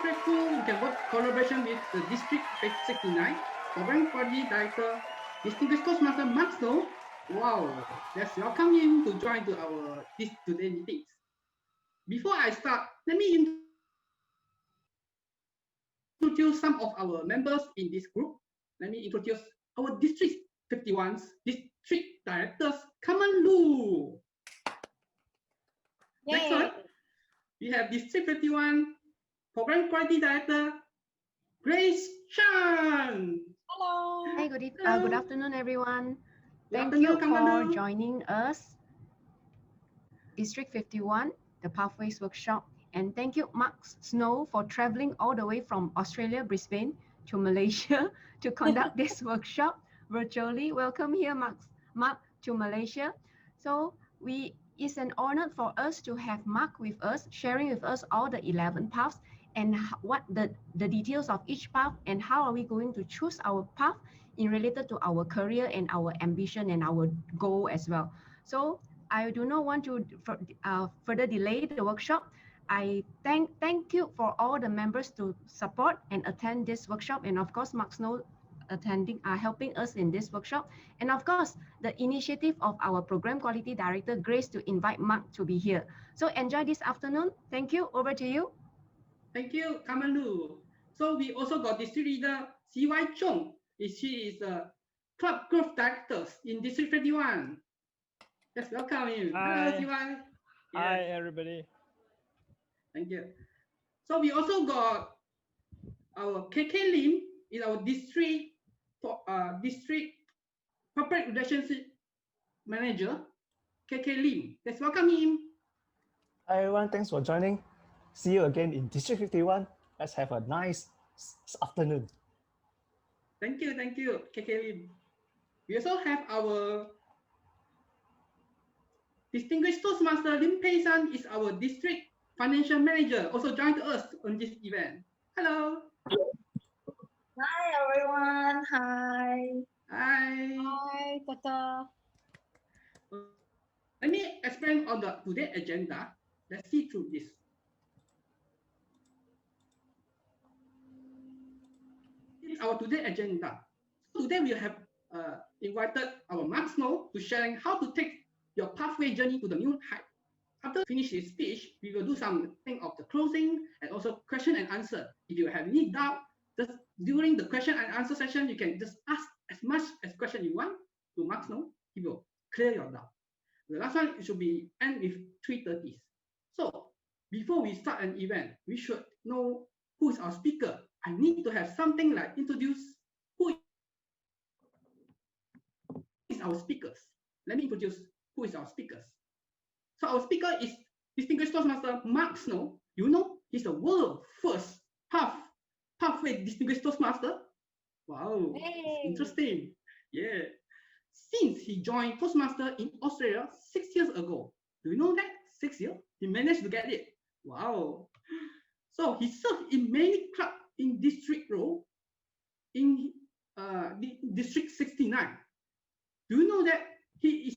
grateful we can work collaboration with the District 69 Program Quality Director, Distinguished Toastmaster Mark Snow. Wow, let's welcome him to join to our today meetings. Before I start, let me introduce some of our members in this group. Let me introduce our District 51's District Directors, Kaman Lu. Next one, we have District 51 Program Quality Director, Grace Chan. Hello. Hi, good afternoon, everyone. Thank afternoon, you for Kaman Lu. joining us, District 51, the Pathways Workshop. And thank you, Mark Snow, for traveling all the way from Australia, Brisbane, to Malaysia to conduct this workshop virtually. Welcome here, Mark, to Malaysia. So it's an honor for us to have Mark with us, sharing with us all the 11 paths and what the details of each path and how are we going to choose our path in related to our career and our ambition and our goal as well. So I do not want to further delay the workshop. I thank you for all the members to support and attend this workshop, and of course Mark Snow helping us in this workshop, and of course the initiative of our Program Quality Director Grace to invite Mark to be here. So enjoy this afternoon. Thank you. Over to you. Thank you, Kaman Lu. So we also got District Leader C.Y. Chong. She is the Club Growth Director in District 51. Let's welcome him. Hi. Hello, C.Y. Yes. Hi, everybody. Thank you. So we also got our KK Lim is our district corporate relationship manager, KK Lim. Let's welcome him. Hi everyone, thanks for joining. See you again in District 51. Let's have a nice afternoon. Thank you, KK Lim. We also have our distinguished Toastmaster Lim Pei San is our district financial manager, also joined us on this event. Hello. Hi, everyone. Hi. Hi. Hi, Tata. Let me explain on the today agenda. Let's see through this. It's our today agenda. Today we have invited our Mark Snow to sharing how to take your pathway journey to the new height. After finish his speech, we will do something of the closing and also question and answer. If you have any doubt, just during the question and answer session, you can just ask as much as question you want to Mark Snow. He will clear your doubt. The last one should be end with 3:30. So before we start an event, we should know who is our speaker. I need to have something like introduce who is our speakers. Let me introduce who is our speakers. So our speaker is Distinguished Toastmaster Mark Snow. You know, he's the world's first pathway Distinguished Toastmaster. Wow, Hey. interesting. Yeah. Since he joined Toastmaster in Australia 6 years ago. Do you know that? 6 years? He managed to get it. Wow. So he served in many clubs in district role in District 69. Do you know that he is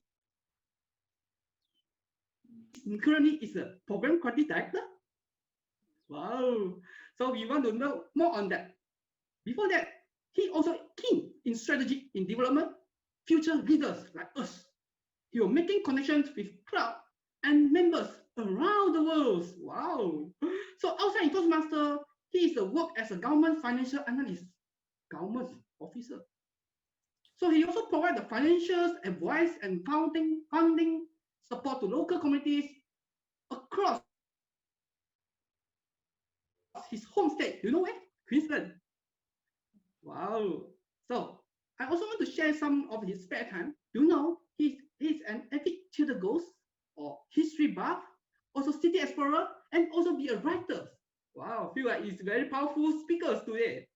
currently is a program quality director? Wow. So we want to know more on that. Before that, he also keen in strategy in development, future leaders like us. He was making connections with crowd and members around the world. Wow. So outside in Toastmaster, he is a work as a government financial analyst, government officer. So he also provides the financial advice and funding support to local communities across his home state. You know where? Queensland. Wow. So I also want to share some of his spare time. You know, he's an avid theater ghost or history buff, also city explorer, and also be a writer. Wow, feel like he's very powerful speakers today.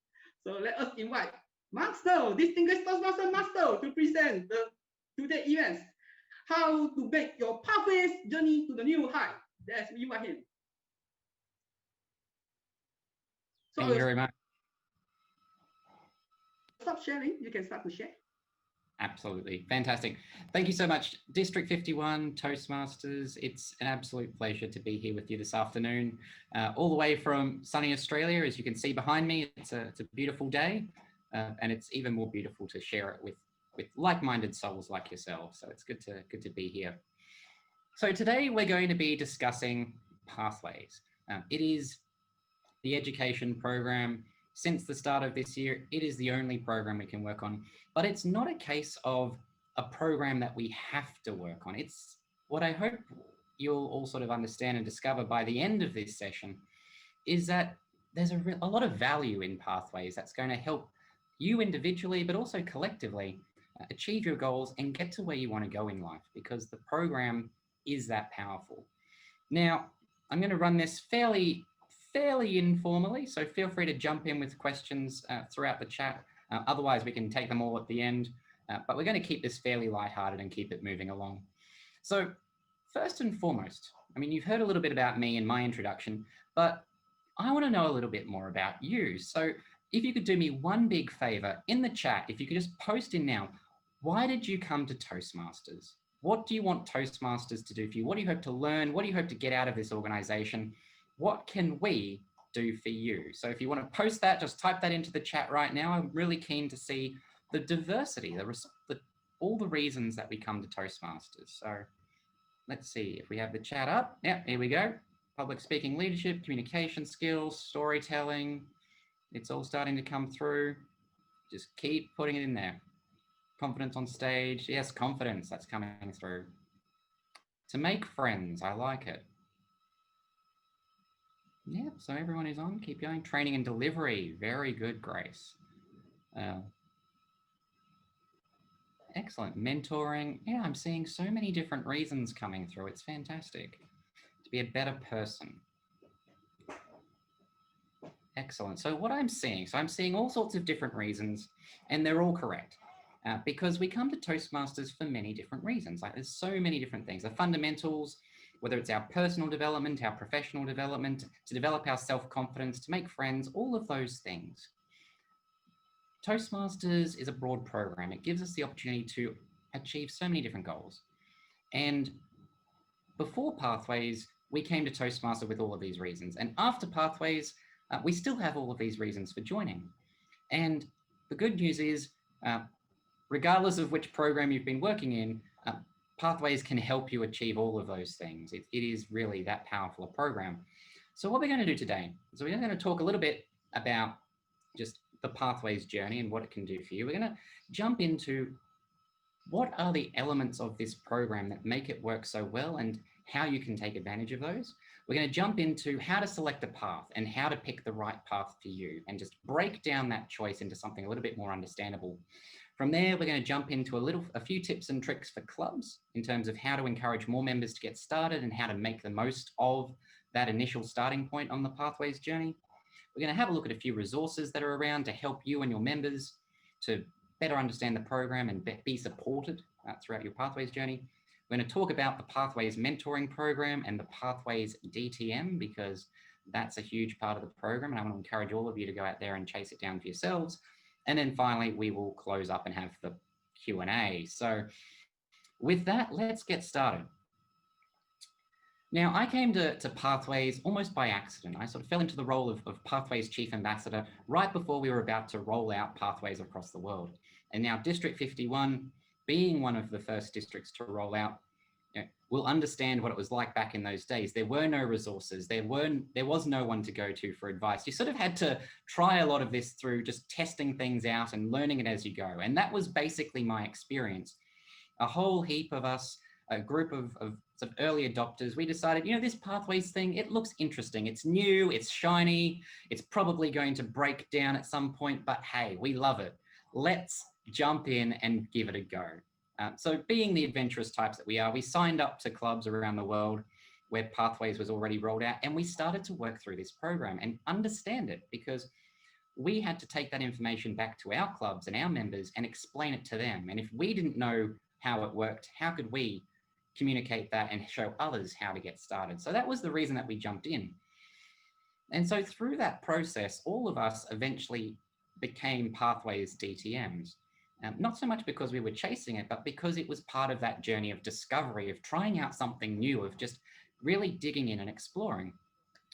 So let us invite Mark Snow, Distinguished Toastmaster Master, to present the today's events. How to make your pathways journey to the new height. Let's invite him. So Thank you very much. Stop sharing. You can start to share. Absolutely. Fantastic. Thank you so much, District 51, Toastmasters. It's an absolute pleasure to be here with you this afternoon, all the way from sunny Australia. As you can see behind me, it's a beautiful day, and it's even more beautiful to share it with like-minded souls like yourself. So it's good to be here. So today we're going to be discussing Pathways. It is the education program. Since the start of this year, it is the only program we can work on, but it's not a case of a program that we have to work on. It's what I hope you'll all sort of understand and discover by the end of this session is that there's a lot of value in Pathways that's going to help you individually, but also collectively achieve your goals and get to where you want to go in life, because the program is that powerful. Now, I'm going to run this fairly informally, so feel free to jump in with questions throughout the chat. Otherwise, we can take them all at the end, but we're going to keep this fairly lighthearted and keep it moving along. So first and foremost, I mean, you've heard a little bit about me in my introduction, but I want to know a little bit more about you. So if you could do me one big favor in the chat, if you could just post in now, why did you come to Toastmasters? What do you want Toastmasters to do for you? What do you hope to learn? What do you hope to get out of this organization? What can we do for you? So if you want to post that, just type that into the chat right now. I'm really keen to see the diversity, all the reasons that we come to Toastmasters. So let's see if we have the chat up. Yeah, here we go. Public speaking, leadership, communication skills, storytelling. It's all starting to come through. Just keep putting it in there. Confidence on stage. Yes, confidence, that's coming through. To make friends, I like it. Yeah, so everyone is on, keep going. Training and delivery, very good, Grace. Excellent. Mentoring, yeah, I'm seeing so many different reasons coming through. It's fantastic. To be a better person. Excellent. So what I'm seeing all sorts of different reasons, and they're all correct. Because we come to Toastmasters for many different reasons. Like there's so many different things. The fundamentals, whether it's our personal development, our professional development, to develop our self-confidence, to make friends, all of those things. Toastmasters is a broad program. It gives us the opportunity to achieve so many different goals. And before Pathways, we came to Toastmaster with all of these reasons. And after Pathways, we still have all of these reasons for joining. And the good news is, regardless of which program you've been working in, Pathways can help you achieve all of those things. It is really that powerful a program. So what we're going to do today is we're going to talk a little bit about just the Pathways journey and what it can do for you. We're going to jump into what are the elements of this program that make it work so well and how you can take advantage of those. We're going to jump into how to select a path and how to pick the right path for you and just break down that choice into something a little bit more understandable. From there, we're going to jump into a few tips and tricks for clubs in terms of how to encourage more members to get started and how to make the most of that initial starting point on the Pathways journey. We're going to have a look at a few resources that are around to help you and your members to better understand the program and be supported throughout your Pathways journey. We're going to talk about the Pathways mentoring program and the Pathways DTM, because that's a huge part of the program. And I want to encourage all of you to go out there and chase it down for yourselves. And then finally, we will close up and have the Q&A. So with that, let's get started. Now, I came to Pathways almost by accident. I sort of fell into the role of Pathways Chief Ambassador right before we were about to roll out Pathways across the world. And now District 51, being one of the first districts to roll out, will understand what it was like back in those days. There were no resources. There was no one to go to for advice. You sort of had to try a lot of this through just testing things out and learning it as you go. And that was basically my experience. A whole heap of us, a group of sort of early adopters, we decided, this Pathways thing, it looks interesting. It's new, it's shiny, it's probably going to break down at some point, but hey, we love it. Let's jump in and give it a go. So being the adventurous types that we are, we signed up to clubs around the world where Pathways was already rolled out, and we started to work through this program and understand it, because we had to take that information back to our clubs and our members and explain it to them. And if we didn't know how it worked, how could we communicate that and show others how to get started? So that was the reason that we jumped in. And so through that process, all of us eventually became Pathways DTMs. Not so much because we were chasing it, but because it was part of that journey of discovery, of trying out something new, of just really digging in and exploring.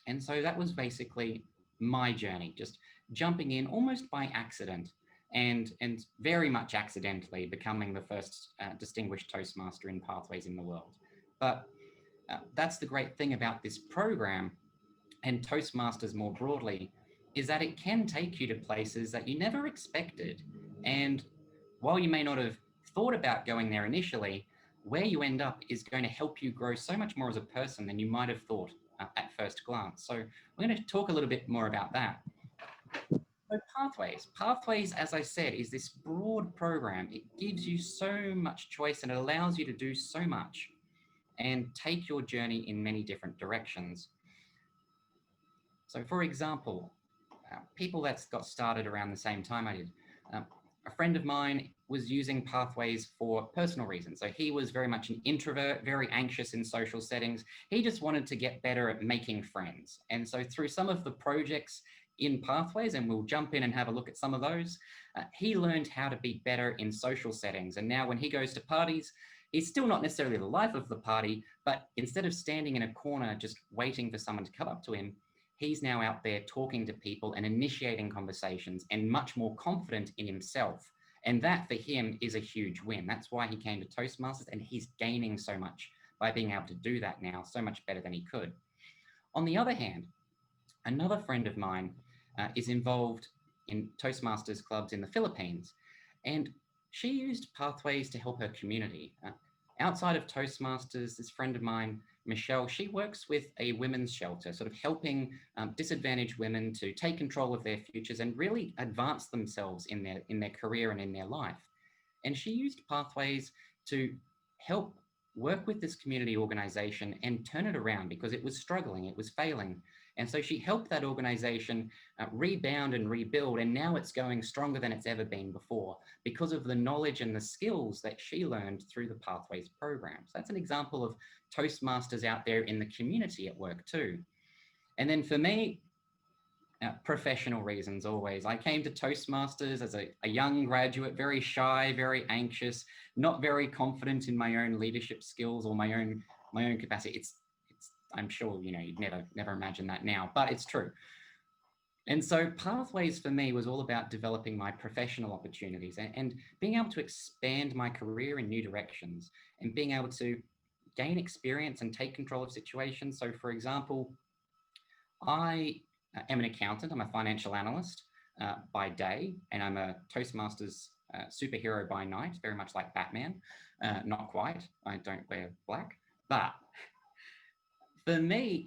And so that was basically my journey, just jumping in almost by accident and very much accidentally becoming the first distinguished Toastmaster in Pathways in the world. But that's the great thing about this program and Toastmasters more broadly, is that it can take you to places that you never expected. And while you may not have thought about going there initially, where you end up is going to help you grow so much more as a person than you might have thought at first glance. So we're going to talk a little bit more about that. So Pathways, as I said, is this broad program. It gives you so much choice and it allows you to do so much and take your journey in many different directions. So for example, people that's got started around the same time I did, a friend of mine was using Pathways for personal reasons. So he was very much an introvert, very anxious in social settings. He just wanted to get better at making friends. And so through some of the projects in Pathways, and we'll jump in and have a look at some of those, he learned how to be better in social settings. And now when he goes to parties, he's still not necessarily the life of the party, but instead of standing in a corner just waiting for someone to come up to him, he's now out there talking to people and initiating conversations and much more confident in himself. And that for him is a huge win. That's why he came to Toastmasters, and he's gaining so much by being able to do that now, so much better than he could. On the other hand, another friend of mine is involved in Toastmasters clubs in the Philippines, and she used Pathways to help her community. Outside of Toastmasters, this friend of mine, Michelle, she works with a women's shelter, sort of helping disadvantaged women to take control of their futures and really advance themselves in their career and in their life. And she used Pathways to help work with this community organization and turn it around because it was struggling, it was failing. And so she helped that organization rebound and rebuild, and now it's going stronger than it's ever been before because of the knowledge and the skills that she learned through the Pathways program. So that's an example of Toastmasters out there in the community at work too. And then for me, professional reasons always. I came to Toastmasters as a young graduate, very shy, very anxious, not very confident in my own leadership skills or my own capacity. I'm sure, you know, you'd never imagine that now, but it's true. And so Pathways for me was all about developing my professional opportunities and being able to expand my career in new directions and being able to gain experience and take control of situations. So for example, I am an accountant. I'm a financial analyst by day, and I'm a Toastmasters superhero by night, very much like Batman. Not quite, I don't wear black, but for me,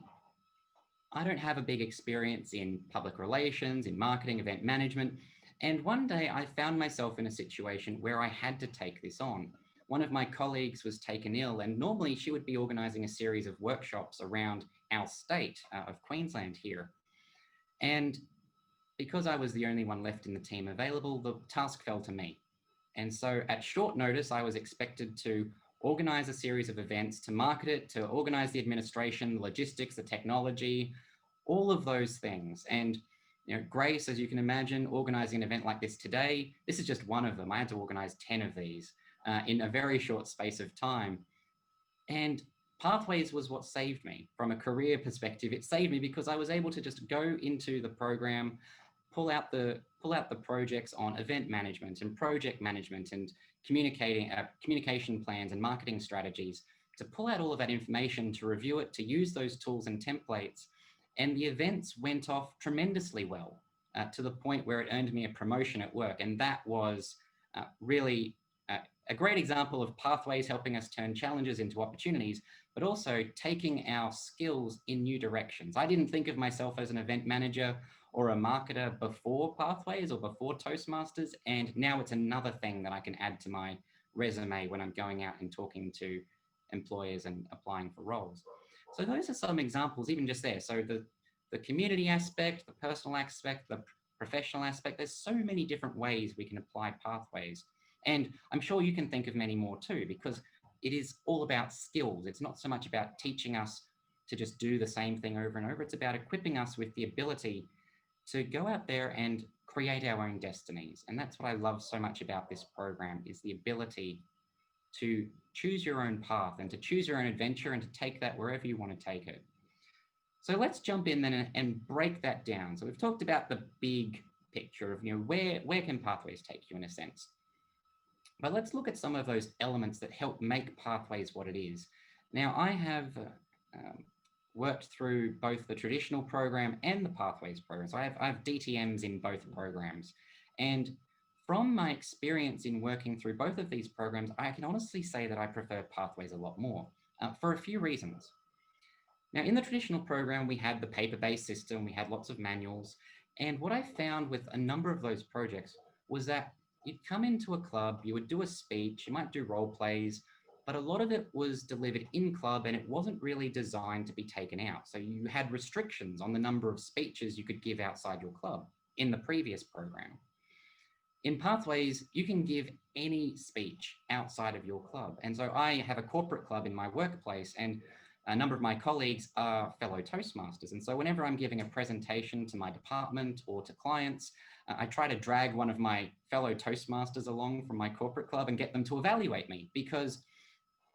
I don't have a big experience in public relations, in marketing, event management. And one day I found myself in a situation where I had to take this on. One of my colleagues was taken ill, and normally she would be organizing a series of workshops around our state of Queensland here. And because I was the only one left in the team available, the task fell to me. And so at short notice, I was expected to organize a series of events, to market it, to organize the administration, the logistics, the technology, all of those things. And you know, Grace, as you can imagine, organizing an event like this today, this is just one of them. I had to organize 10 of these in a very short space of time. And Pathways was what saved me from a career perspective. It saved me because I was able to just go into the program, pull out the projects on event management and project management and communication plans and marketing strategies, to pull out all of that information, to review it, to use those tools and templates. And the events went off tremendously well to the point where it earned me a promotion at work. And that was really a great example of Pathways helping us turn challenges into opportunities, but also taking our skills in new directions. I didn't think of myself as an event manager or a marketer before Pathways or before Toastmasters, and now it's another thing that I can add to my resume when I'm going out and talking to employers and applying for roles. So those are some examples, even just there. So the community aspect, the personal aspect, the professional aspect, there's so many different ways we can apply Pathways. And I'm sure you can think of many more too, because it is all about skills. It's not so much about teaching us to just do the same thing over and over. It's about equipping us with the ability to go out there and create our own destinies. And that's what I love so much about this program, is the ability to choose your own path and to choose your own adventure and to take that wherever you want to take it. So let's jump in then and break that down. So we've talked about the big picture of, where can Pathways take you in a sense? But let's look at some of those elements that help make Pathways what it is. Now, I have worked through both the traditional program and the Pathways program. So I have DTMs in both programs. And from my experience in working through both of these programs, I can honestly say that I prefer Pathways a lot more for a few reasons. Now, in the traditional program, we had the paper-based system, we had lots of manuals. And what I found with a number of those projects was that you'd come into a club, you would do a speech, you might do role plays, but a lot of it was delivered in club and it wasn't really designed to be taken out. So you had restrictions on the number of speeches you could give outside your club in the previous program. In Pathways, you can give any speech outside of your club. And so I have a corporate club in my workplace, and a number of my colleagues are fellow Toastmasters. And so whenever I'm giving a presentation to my department or to clients, I try to drag one of my fellow Toastmasters along from my corporate club and get them to evaluate me, because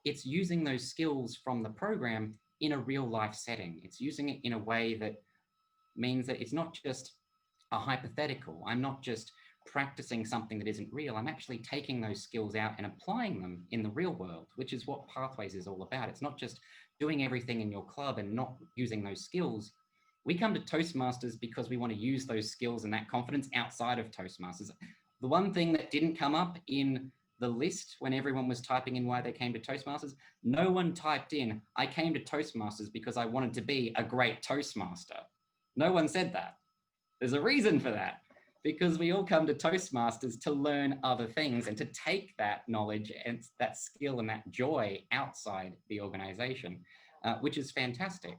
it's using those skills from the program in a real life setting. It's using it in a way that means that it's not just a hypothetical. I'm not just practicing something that isn't real. I'm actually taking those skills out and applying them in the real world, which is what Pathways is all about. It's not just doing everything in your club and not using those skills. We come to Toastmasters because we want to use those skills and that confidence outside of Toastmasters. The one thing that didn't come up in the list when everyone was typing in why they came to Toastmasters, no one typed in, I came to Toastmasters because I wanted to be a great Toastmaster. No one said that. There's a reason for that, because we all come to Toastmasters to learn other things and to take that knowledge and that skill and that joy outside the organization, which is fantastic.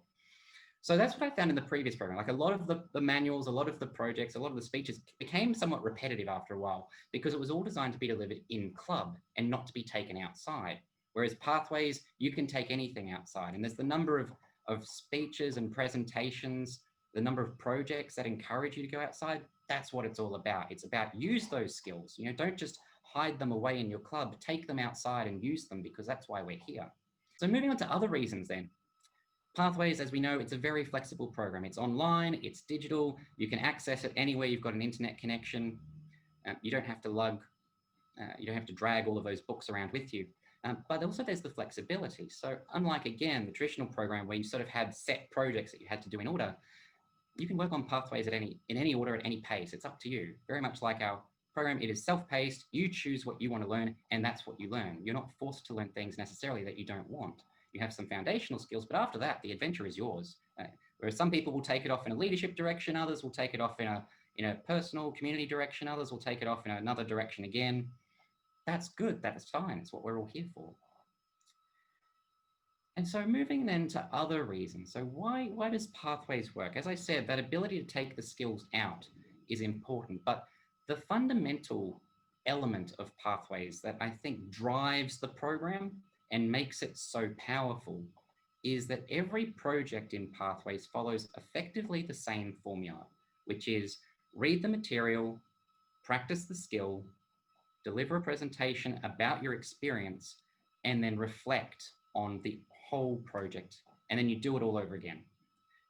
So that's what I found in the previous program. Like, a lot of the manuals, a lot of the projects, a lot of the speeches became somewhat repetitive after a while, because it was all designed to be delivered in club and not to be taken outside. Whereas Pathways, you can take anything outside. And there's the number of speeches and presentations, the number of projects that encourage you to go outside. That's what it's all about. It's about use those skills. Don't just hide them away in your club, take them outside and use them, because that's why we're here. So moving on to other reasons then. Pathways, as we know, it's a very flexible program. It's online, it's digital, you can access it anywhere you've got an internet connection. You don't have to you don't have to drag all of those books around with you. But also there's the flexibility. So unlike, again, the traditional program where you sort of had set projects that you had to do in order, you can work on Pathways in any order, at any pace. It's up to you. Very much like our program, it is self-paced. You choose what you want to learn, and that's what you learn. You're not forced to learn things necessarily that you don't want. You have some foundational skills, but after that, the adventure is yours. Whereas some people will take it off in a leadership direction, others will take it off in a personal community direction, others will take it off in another direction again. That's good, that is fine. It's what we're all here for. And so moving then to other reasons. So why does Pathways work? As I said, that ability to take the skills out is important, but the fundamental element of Pathways that I think drives the program and makes it so powerful is that every project in Pathways follows effectively the same formula, which is read the material, practice the skill, deliver a presentation about your experience, and then reflect on the whole project. And then you do it all over again.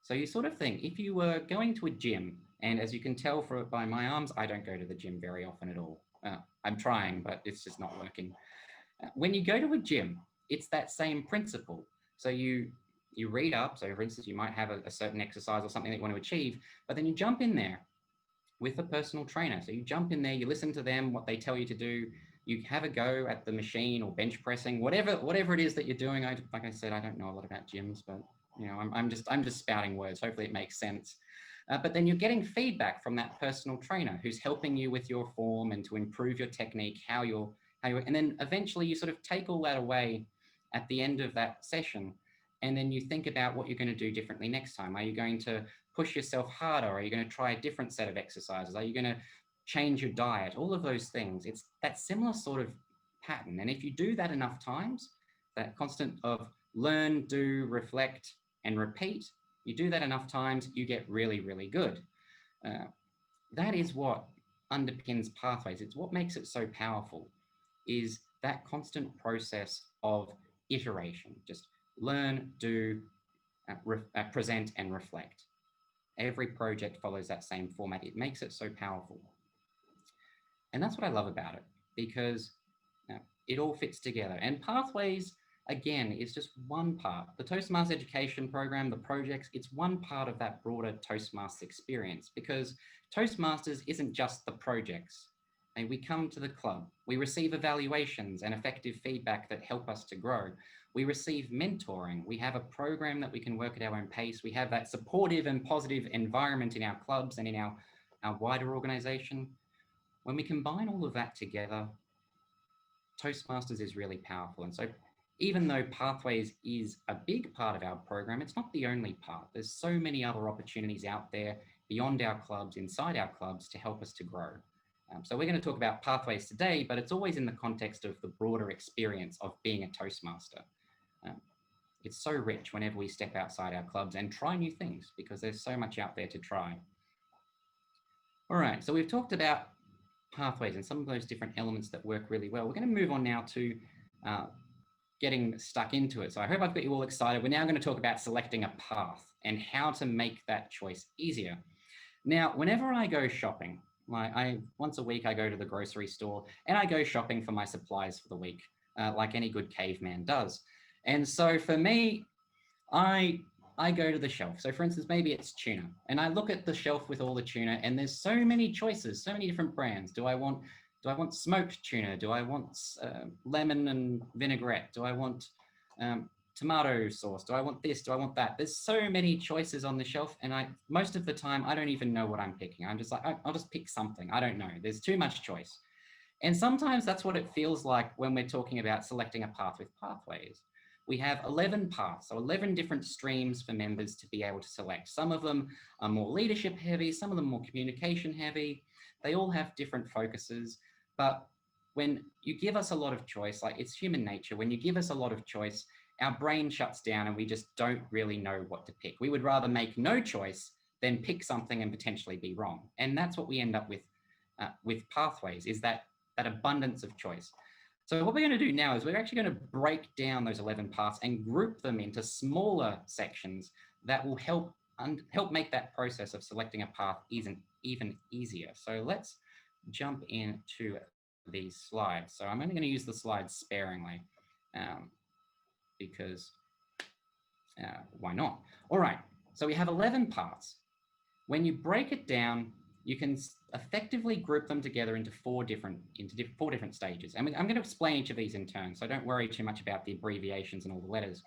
So you sort of think, if you were going to a gym, and as you can tell by my arms, I don't go to the gym very often at all. I'm trying, but it's just not working. When you go to a gym, it's that same principle. So you read up. So for instance, you might have a certain exercise or something that you want to achieve, but then you jump in there with a personal trainer. So you jump in there, you listen to them, what they tell you to do, you have a go at the machine or bench pressing, whatever it is that you're doing. Like I said, I don't know a lot about gyms, but I'm just spouting words. Hopefully it makes sense. But then you're getting feedback from that personal trainer who's helping you with your form and to improve your technique, and then eventually you sort of take all that away at the end of that session. And then you think about what you're going to do differently next time. Are you going to push yourself harder? Are you going to try a different set of exercises? Are you going to change your diet? All of those things. It's that similar sort of pattern. And if you do that enough times, that constant of learn, do, reflect, and repeat, you do that enough times, you get really, really good. That is what underpins Pathways, it's what makes it so powerful, is that constant process of iteration. Just learn, do, present, and reflect. Every project follows that same format. It makes it so powerful. And that's what I love about it, because it all fits together. And Pathways, again, is just one part. The Toastmaster education program, the projects, it's one part of that broader Toastmaster experience, because Toastmasters isn't just the projects. And we come to the club, we receive evaluations and effective feedback that help us to grow. We receive mentoring. We have a program that we can work at our own pace. We have that supportive and positive environment in our clubs and in our wider organization. When we combine all of that together, Toastmasters is really powerful. And so even though Pathways is a big part of our program, it's not the only part. There's so many other opportunities out there beyond our clubs, inside our clubs, to help us to grow. So we're going to talk about Pathways today, but it's always in the context of the broader experience of being a Toastmaster. It's so rich whenever we step outside our clubs and try new things, because there's so much out there to try. All right, so we've talked about Pathways and some of those different elements that work really well. We're going to move on now to getting stuck into it. So I hope I've got you all excited. We're now going to talk about selecting a path and how to make that choice easier. Now, whenever I go shopping, once a week I go to the grocery store and I go shopping for my supplies for the week, like any good caveman does. And so for me, I go to the shelf. So for instance, maybe it's tuna, and I look at the shelf with all the tuna, and there's so many choices, so many different brands. Do I want smoked tuna? Do I want lemon and vinaigrette? Do I want tomato sauce? Do I want this? Do I want that? There's so many choices on the shelf, and most of the time I don't even know what I'm picking. I'm just like, I'll just pick something. I don't know. There's too much choice. And sometimes that's what it feels like when we're talking about selecting a path with Pathways. We have 11 paths, so 11 different streams for members to be able to select. Some of them are more leadership heavy, some of them more communication heavy. They all have different focuses, but when you give us a lot of choice, like it's human nature, when you give us a lot of choice, our brain shuts down and we just don't really know what to pick. We would rather make no choice than pick something and potentially be wrong. And that's what we end up with Pathways, is that abundance of choice. So what we're going to do now is we're actually going to break down those 11 paths and group them into smaller sections that will help make that process of selecting a path even easier. So let's jump into these slides. So I'm only going to use the slides sparingly because why not? All right, so we have 11 paths. When you break it down, you can effectively group them together into four different stages. And I'm going to explain each of these in turn, so don't worry too much about the abbreviations and all the letters.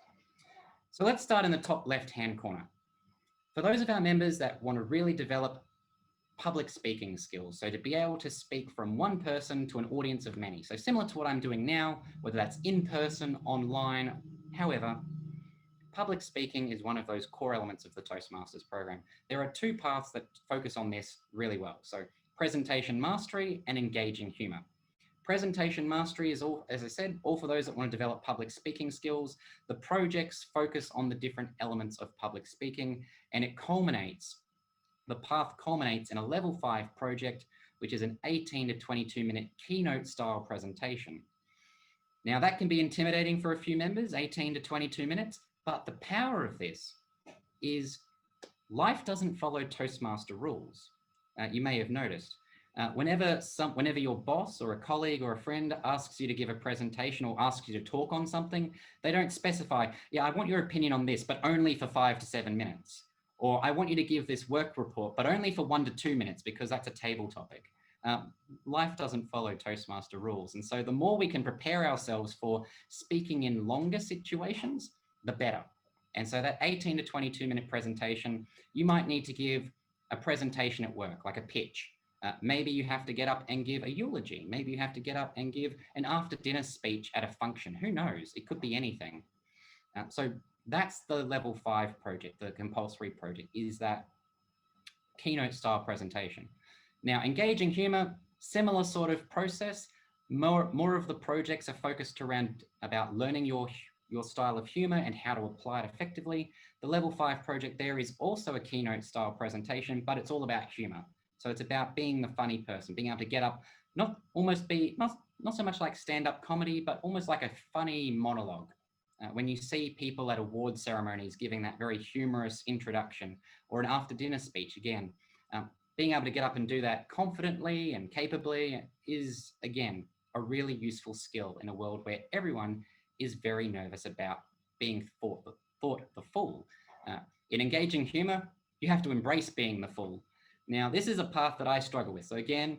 So let's start in the top left-hand corner. For those of our members that want to really develop public speaking skills, so to be able to speak from one person to an audience of many. So similar to what I'm doing now, whether that's in person, online, however, public speaking is one of those core elements of the Toastmasters program. There are two paths that focus on this really well. So presentation mastery and engaging humor. Presentation mastery is all, as I said, all for those that want to develop public speaking skills. The projects focus on the different elements of public speaking, and the path culminates in a level 5 project, which is an 18 to 22 minute keynote style presentation. Now that can be intimidating for a few members, 18 to 22 minutes, but the power of this is life doesn't follow Toastmaster rules. You may have noticed. Whenever your boss or a colleague or a friend asks you to give a presentation or asks you to talk on something, they don't specify, yeah, I want your opinion on this, but only for 5 to 7 minutes. Or I want you to give this work report, but only for 1 to 2 minutes because that's a table topic. Life doesn't follow Toastmaster rules. And so the more we can prepare ourselves for speaking in longer situations, the better. And so that 18 to 22 minute presentation, you might need to give a presentation at work, like a pitch. Maybe you have to get up and give a eulogy. Maybe you have to get up and give an after dinner speech at a function. Who knows? It could be anything. So that's the level 5 project, the compulsory project, is that keynote style presentation. Now, engaging humor, similar sort of process. More of the projects are focused around about learning your style of humor and how to apply it effectively. The level 5 project there is also a keynote style presentation, but it's all about humor. So it's about being the funny person, being able to get up, not so much like stand-up comedy, but almost like a funny monologue. When you see people at award ceremonies giving that very humorous introduction, or an after-dinner speech, again, being able to get up and do that confidently and capably is, again, a really useful skill in a world where everyone is very nervous about being thought the fool. In engaging humor, you have to embrace being the fool. Now, this is a path that I struggle with. So again,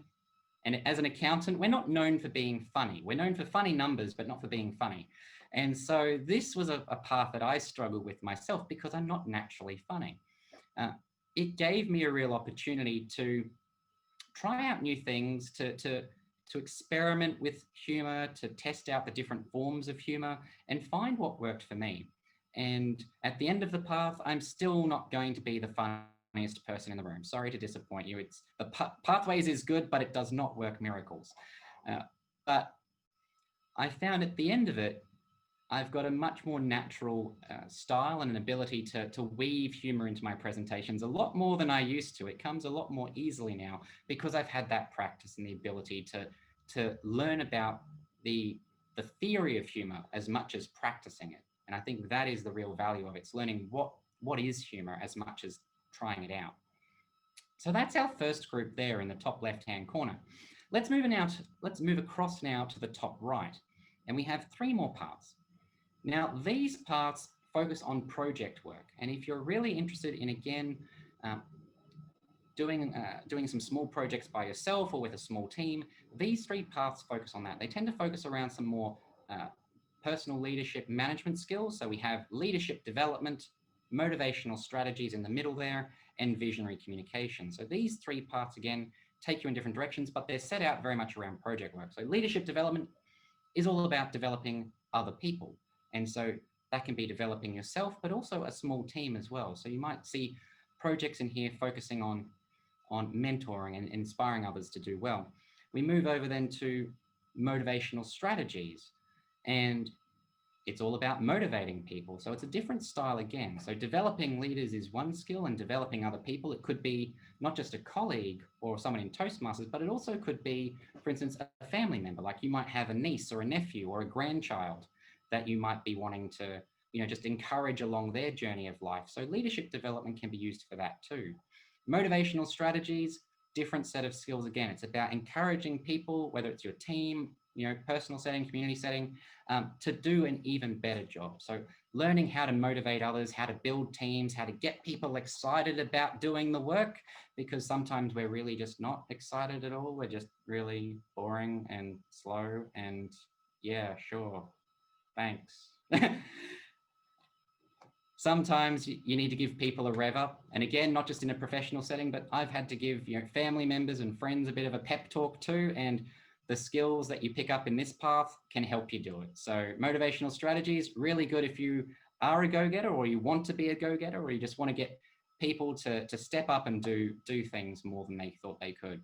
and as an accountant, we're not known for being funny. We're known for funny numbers, but not for being funny. And so this was a path that I struggled with myself because I'm not naturally funny. It gave me a real opportunity to try out new things, to experiment with humor, to test out the different forms of humor and find what worked for me. And at the end of the path, I'm still not going to be the funniest person in the room. Sorry to disappoint you. It's the Pathways is good, but it does not work miracles. But I found at the end of it, I've got a much more natural style and an ability to weave humor into my presentations a lot more than I used to. It comes a lot more easily now because I've had that practice and the ability to learn about the theory of humor as much as practicing it. And I think that is the real value of it. It's learning what is humor as much as trying it out. So that's our first group there in the top left-hand corner. Let's move across now to the top right. And we have 3 more paths. Now, these paths focus on project work. And if you're really interested in, again, doing some small projects by yourself or with a small team, these 3 paths focus on that. They tend to focus around some more personal leadership management skills. So we have leadership development, motivational strategies in the middle there, and visionary communication. So these 3 paths, again, take you in different directions, but they're set out very much around project work. So leadership development is all about developing other people. And so that can be developing yourself, but also a small team as well. So you might see projects in here focusing on mentoring and inspiring others to do well. We move over then to motivational strategies, and it's all about motivating people. So it's a different style again. So developing leaders is one skill, and developing other people, it could be not just a colleague or someone in Toastmasters, but it also could be, for instance, a family member. Like you might have a niece or a nephew or a grandchild that you might be wanting to, just encourage along their journey of life. So leadership development can be used for that too. Motivational strategies, different set of skills. Again, it's about encouraging people, whether it's your team, personal setting, community setting, to do an even better job. So learning how to motivate others, how to build teams, how to get people excited about doing the work, because sometimes we're really just not excited at all. We're just really boring and slow and yeah, sure. Thanks. Sometimes you need to give people a rev up. And again, not just in a professional setting, but I've had to give family members and friends a bit of a pep talk too. And the skills that you pick up in this path can help you do it. So motivational strategies, really good if you are a go-getter or you want to be a go-getter or you just want to get people to step up and do things more than they thought they could.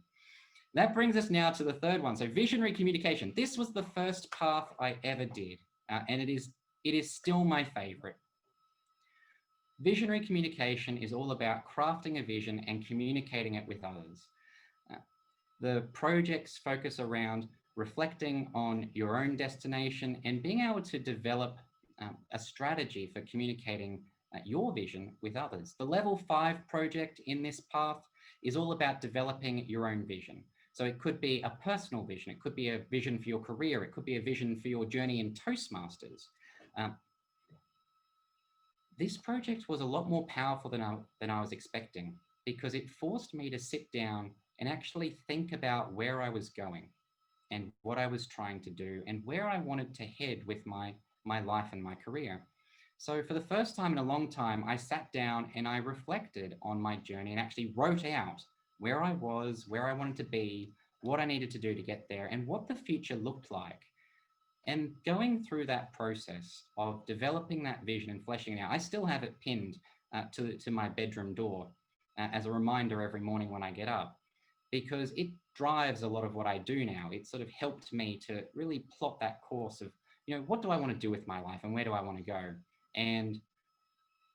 That brings us now to the third one. So visionary communication. This was the first path I ever did. And it is still my favorite. Visionary communication is all about crafting a vision and communicating it with others. The projects focus around reflecting on your own destination and being able to develop a strategy for communicating your vision with others. The level 5 project in this path is all about developing your own vision. So it could be a personal vision, it could be a vision for your career, it could be a vision for your journey in Toastmasters. This project was a lot more powerful than I was expecting, because it forced me to sit down and actually think about where I was going and what I was trying to do and where I wanted to head with my life and my career. So for the first time in a long time, I sat down and I reflected on my journey and actually wrote out where I was, where I wanted to be, what I needed to do to get there, and what the future looked like. And going through that process of developing that vision and fleshing it out, I still have it pinned to my bedroom door as a reminder every morning when I get up, because it drives a lot of what I do now. It sort of helped me to really plot that course of, what do I want to do with my life and where do I want to go? And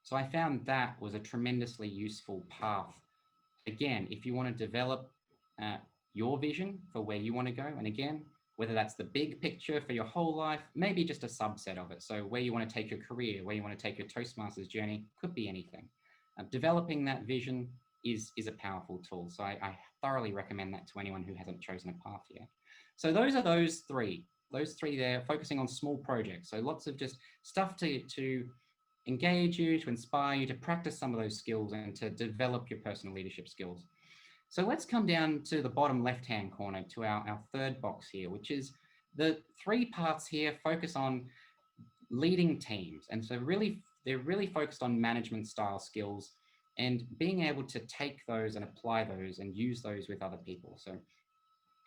so I found that was a tremendously useful path. Again, if you want to develop your vision for where you want to go. And again, whether that's the big picture for your whole life, maybe just a subset of it. So where you want to take your career, where you want to take your Toastmasters journey, could be anything. Developing that vision is a powerful tool. So I thoroughly recommend that to anyone who hasn't chosen a path yet. So those are those three there, focusing on small projects. So lots of just stuff to engage you, to inspire you, to practice some of those skills and to develop your personal leadership skills. So let's come down to the bottom left-hand corner to our third box here, which is the three parts here focus on leading teams. And so they're really focused on management style skills and being able to take those and apply those and use those with other people. So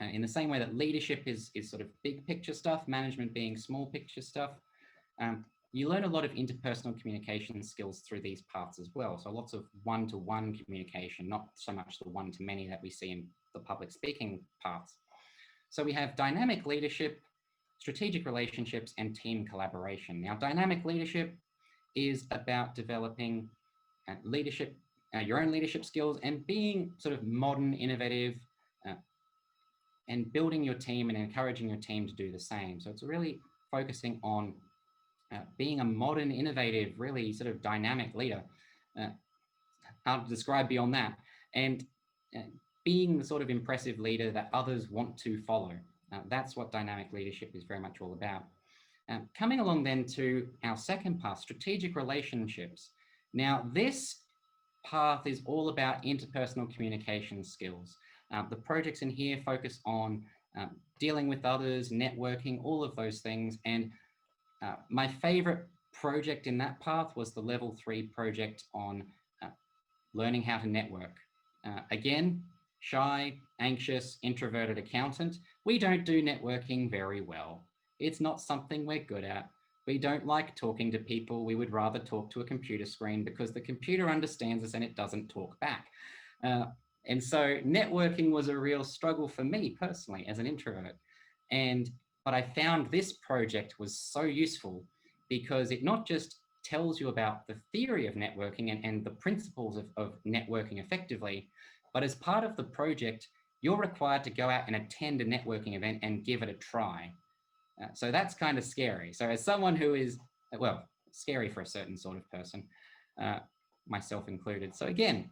in the same way that leadership is sort of big picture stuff, management being small picture stuff, you learn a lot of interpersonal communication skills through these paths as well. So lots of one-to-one communication, not so much the one-to-many that we see in the public speaking paths. So we have dynamic leadership, strategic relationships, and team collaboration. Now, dynamic leadership is about developing leadership, your own leadership skills and being sort of modern, innovative, and building your team and encouraging your team to do the same. So it's really focusing on being a modern, innovative, really sort of dynamic leader. Hard to describe beyond that. And being the sort of impressive leader that others want to follow. That's what dynamic leadership is very much all about. Coming along then to our second path, strategic relationships. Now, this path is all about interpersonal communication skills. The projects in here focus on dealing with others, networking, all of those things. And my favorite project in that path was the level 3 project on learning how to network. Again, shy, anxious, introverted accountant. We don't do networking very well. It's not something we're good at. We don't like talking to people. We would rather talk to a computer screen because the computer understands us and it doesn't talk back. And so networking was a real struggle for me personally as an introvert. But I found this project was so useful because it not just tells you about the theory of networking and the principles of networking effectively, but as part of the project, you're required to go out and attend a networking event and give it a try. So that's kind of scary. So as someone who is, well, scary for a certain sort of person, myself included. So again,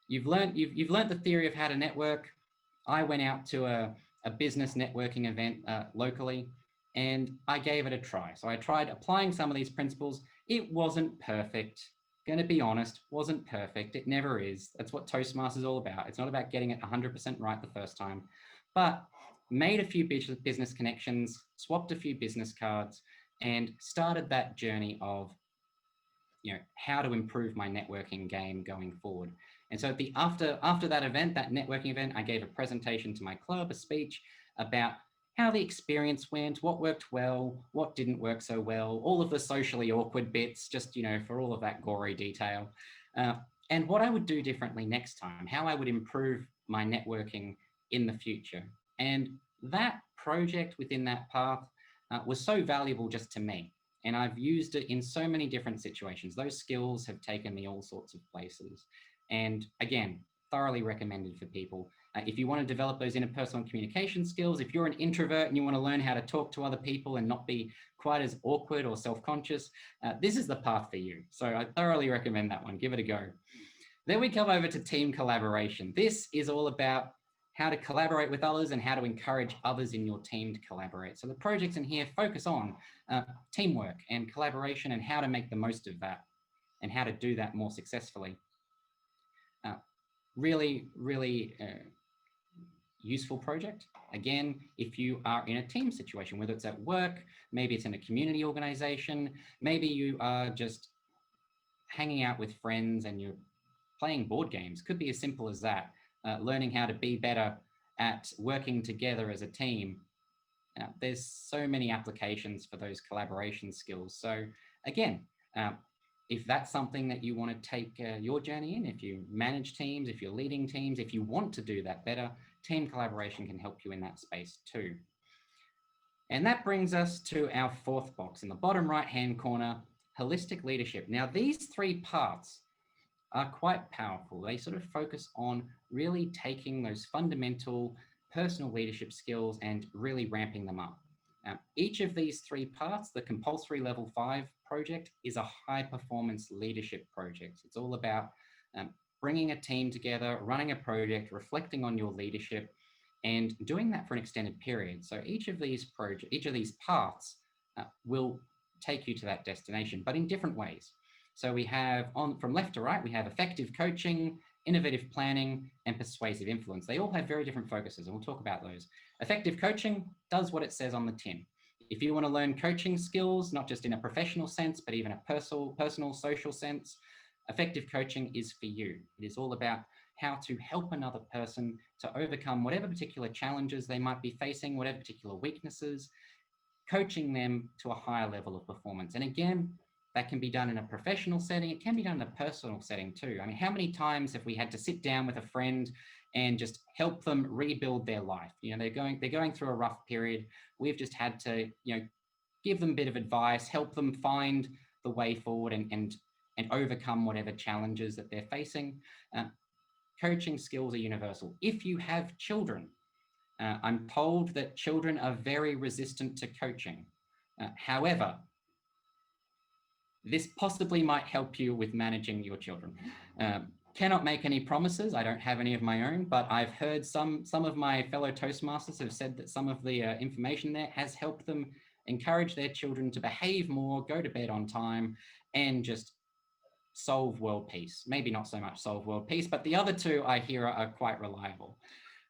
you've learned the theory of how to network. I went out to a business networking event locally, and I gave it a try. So I tried applying some of these principles. It wasn't perfect. Going to be honest, wasn't perfect. It never is. That's what Toastmasters is all about. It's not about getting it 100% right the first time, but made a few business connections, swapped a few business cards, and started that journey of, how to improve my networking game going forward. And so after that event, that networking event, I gave a presentation to my club, a speech about how the experience went, what worked well, what didn't work so well, all of the socially awkward bits, just, for all of that gory detail. And what I would do differently next time, how I would improve my networking in the future. And that project within that path was so valuable just to me. And I've used it in so many different situations. Those skills have taken me all sorts of places. And again, thoroughly recommended for people. If you want to develop those interpersonal communication skills, if you're an introvert and you want to learn how to talk to other people and not be quite as awkward or self-conscious, this is the path for you. So I thoroughly recommend that one. Give it a go. Then we come over to team collaboration. This is all about how to collaborate with others and how to encourage others in your team to collaborate. So the projects in here focus on teamwork and collaboration and how to make the most of that and how to do that more successfully. Really useful project. Again, if you are in a team situation, whether it's at work, maybe it's in a community organization, maybe you are just hanging out with friends and you're playing board games, could be as simple as that. Learning how to be better at working together as a team. There's so many applications for those collaboration skills. So again, if that's something that you want to take your journey in, if you manage teams, if you're leading teams, if you want to do that better, team collaboration can help you in that space too. And that brings us to our fourth box in the bottom right-hand corner, holistic leadership. Now, these three parts are quite powerful. They sort of focus on really taking those fundamental personal leadership skills and really ramping them up. Each of these 3 parts, the compulsory level 5 project, is a high performance leadership project. It's all about bringing a team together, running a project, reflecting on your leadership, and doing that for an extended period. So each of these paths will take you to that destination, but in different ways. So we have from left to right, we have effective coaching, innovative planning, and persuasive influence. They all have very different focuses, and we'll talk about those. Effective coaching does what it says on the tin. If you want to learn coaching skills, not just in a professional sense, but even a personal, social sense, effective coaching is for you. It is all about how to help another person to overcome whatever particular challenges they might be facing, whatever particular weaknesses, coaching them to a higher level of performance. And again, that can be done in a professional setting. It can be done in a personal setting too. I mean, how many times have we had to sit down with a friend and just help them rebuild their life? You know, they're going through a rough period. We've just had to, give them a bit of advice, help them find the way forward and overcome whatever challenges that they're facing. Coaching skills are universal. If you have children, I'm told that children are very resistant to coaching. However, this possibly might help you with managing your children. Cannot make any promises. I don't have any of my own, but I've heard some of my fellow Toastmasters have said that some of the information there has helped them encourage their children to behave more, go to bed on time, and just solve world peace. Maybe not so much solve world peace, but the other 2 I hear are quite reliable.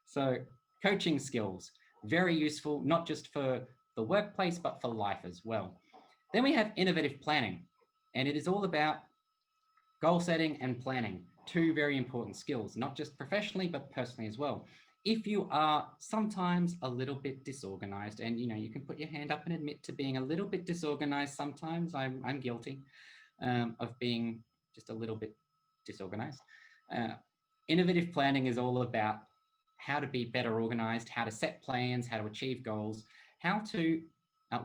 So coaching skills, very useful, not just for the workplace, but for life as well. Then we have innovative planning, and it is all about goal setting and planning, 2 very important skills, not just professionally, but personally as well. If you are sometimes a little bit disorganized, and you can put your hand up and admit to being a little bit disorganized sometimes, I'm guilty of being just a little bit disorganized. Innovative planning is all about how to be better organized, how to set plans, how to achieve goals, how to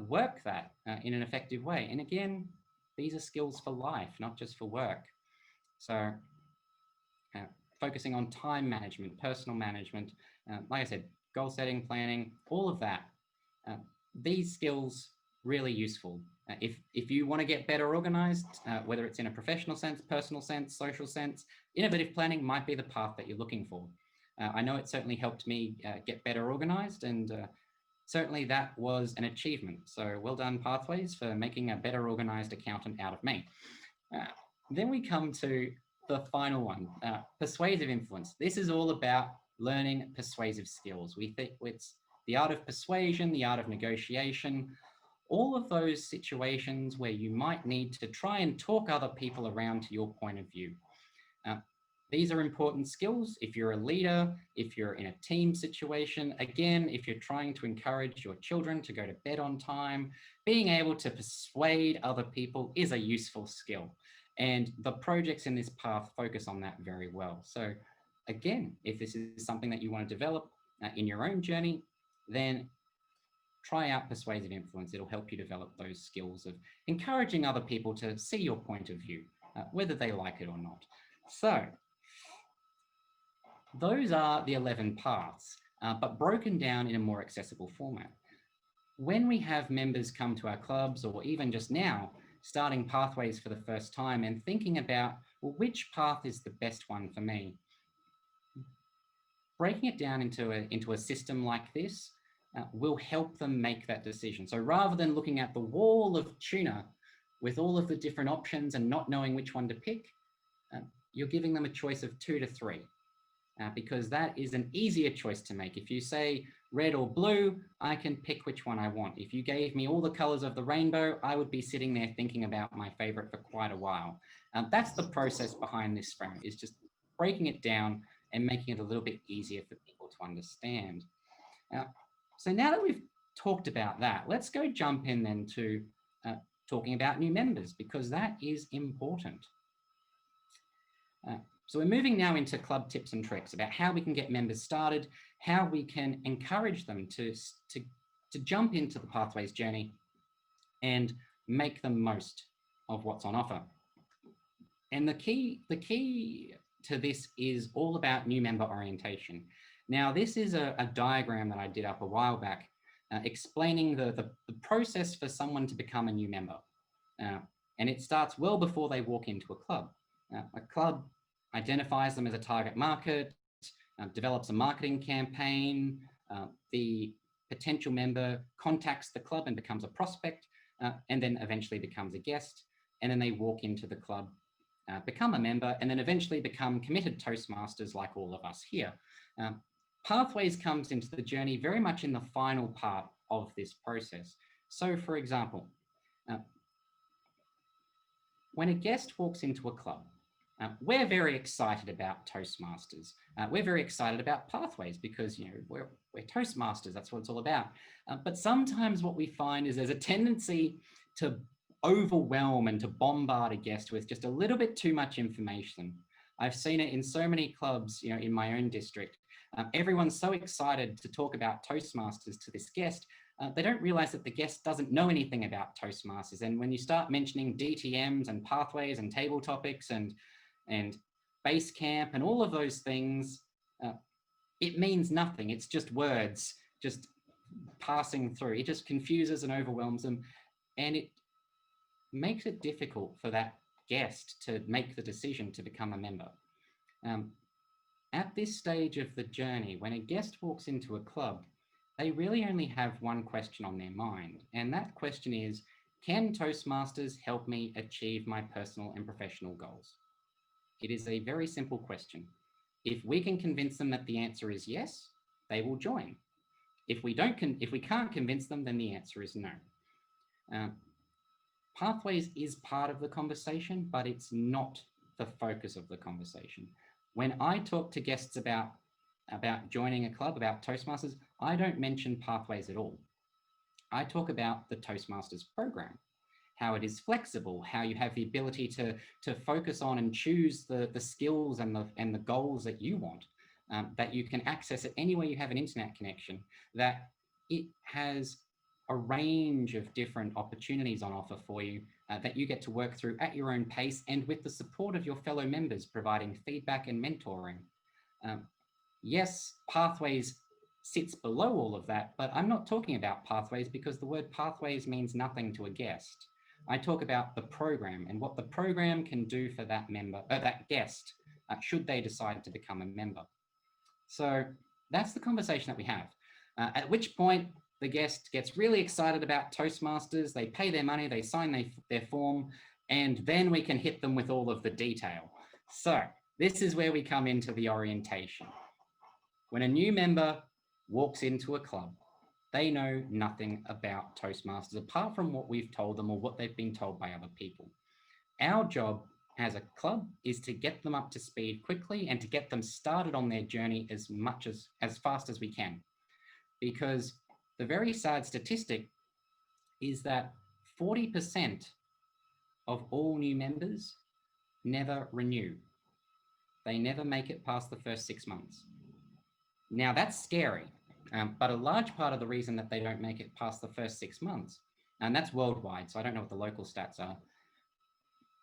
work that in an effective way. And again, these are skills for life, not just for work. So focusing on time management, personal management, like I said, goal setting, planning, all of that. These skills really useful. If you want to get better organized, whether it's in a professional sense, personal sense, social sense, innovative planning might be the path that you're looking for. I know it certainly helped me get better organized, and certainly that was an achievement. So well done, Pathways, for making a better organized accountant out of me. Then we come to the final one, persuasive influence. This is all about learning persuasive skills. We think it's the art of persuasion, the art of negotiation, all of those situations where you might need to try and talk other people around to your point of view. These are important skills if you're a leader, if you're in a team situation. Again, if you're trying to encourage your children to go to bed on time, being able to persuade other people is a useful skill. And the projects in this path focus on that very well. So again, if this is something that you want to develop in your own journey, then try out Persuasive Influence. It'll help you develop those skills of encouraging other people to see your point of view, whether they like it or not. So those are the 11 paths, but broken down in a more accessible format. When we have members come to our clubs, or even just now, starting Pathways for the first time and thinking about, well, which path is the best one for me? Breaking it down into a system like this will help them make that decision. So rather than looking at the wall of tuna with all of the different options and not knowing which one to pick, you're giving them a choice of 2 to 3. Because that is an easier choice to make. If you say red or blue, I can pick which one I want. If you gave me all the colors of the rainbow, I would be sitting there thinking about my favorite for quite a while. That's the process behind this frame, is just breaking it down and making it a little bit easier for people to understand. So now that we've talked about that, let's go jump in then to talking about new members, because that is important. So we're moving now into club tips and tricks about how we can get members started, how we can encourage them to jump into the Pathways journey and make the most of what's on offer. And the key to this is all about new member orientation. Now, this is a diagram that I did up a while back, explaining the process for someone to become a new member. And it starts well before they walk into a club. A club identifies them as a target market, develops a marketing campaign, the potential member contacts the club and becomes a prospect, and then eventually becomes a guest, and then they walk into the club, become a member, and then eventually become committed Toastmasters like all of us here. Pathways comes into the journey very much in the final part of this process. So, for example, when a guest walks into a club, we're very excited about Toastmasters. We're very excited about Pathways because, you know, we're Toastmasters. That's what it's all about. But sometimes what we find is there's a tendency to overwhelm and to bombard a guest with just a little bit too much information. I've seen it in so many clubs, you know, in my own district. Everyone's so excited to talk about Toastmasters to this guest. They don't realize that the guest doesn't know anything about Toastmasters. And when you start mentioning DTMs and pathways and table topics and base camp and all of those things, it means nothing. It's just words, just passing through. It just confuses and overwhelms them. And it makes it difficult for that guest to make the decision to become a member. At this stage of the journey, when a guest walks into a club, they really only have one question on their mind. And that question is, can Toastmasters help me achieve my personal and professional goals? It is a very simple question. If we can convince them that the answer is yes, they will join. If we can't convince them, then the answer is no. Pathways is part of the conversation, but it's not the focus of the conversation. When I talk to guests about joining a club, about Toastmasters, I don't mention Pathways at all. I talk about the Toastmasters program, how it is flexible, how you have the ability to focus on and choose the skills and the goals that you want, that you can access it anywhere you have an internet connection, that it has a range of different opportunities on offer for you that you get to work through at your own pace and with the support of your fellow members providing feedback and mentoring. Yes, Pathways sits below all of that, but I'm not talking about Pathways because the word Pathways means nothing to a guest. I talk about the program and what the program can do for that member, that guest, should they decide to become a member. So that's the conversation that we have. At which point the guest gets really excited about Toastmasters, they pay their money, they sign their form, and then we can hit them with all of the detail. So this is where we come into the orientation. When a new member walks into a club, they know nothing about Toastmasters apart from what we've told them or what they've been told by other people. Our job as a club is to get them up to speed quickly and to get them started on their journey as fast as we can. Because the very sad statistic is that 40% of all new members never renew. They never make it past the first 6 months. Now that's scary, but a large part of the reason that they don't make it past the first 6 months, and that's worldwide, so I don't know what the local stats are.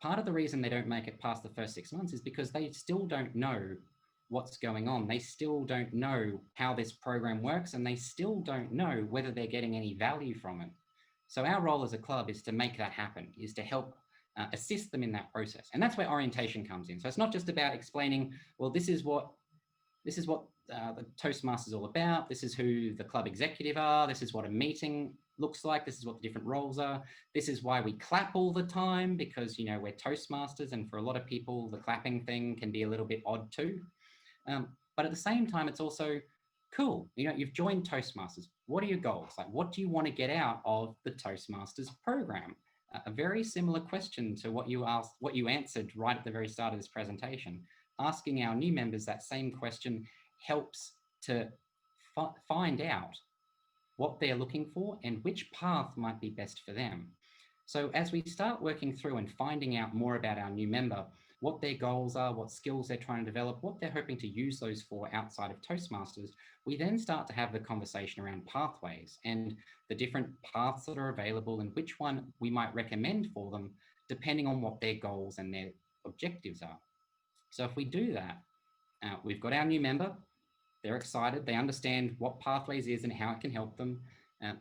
Part of the reason they don't make it past the first 6 months is because they still don't know what's going on. They still don't know how this program works, and they still don't know whether they're getting any value from it. So our role as a club is to make that happen, is to help assist them in that process. And that's where orientation comes in. So it's not just about explaining, well, this is what the Toastmasters is all about. This is who the club executive are. This is what a meeting looks like. This is what the different roles are. This is why we clap all the time, because, you know, we're Toastmasters, and for a lot of people, the clapping thing can be a little bit odd too. But at the same time, it's also cool. You know, you've joined Toastmasters. What are your goals? Like, what do you want to get out of the Toastmasters program? A very similar question to what you asked, what you answered right at the very start of this presentation. Asking our new members that same question helps to find out what they're looking for and which path might be best for them. So as we start working through and finding out more about our new member, what their goals are, what skills they're trying to develop, what they're hoping to use those for outside of Toastmasters, we then start to have the conversation around pathways and the different paths that are available and which one we might recommend for them, depending on what their goals and objectives are. So if we do that, we've got our new member, they're excited, they understand what Pathways is and how it can help them.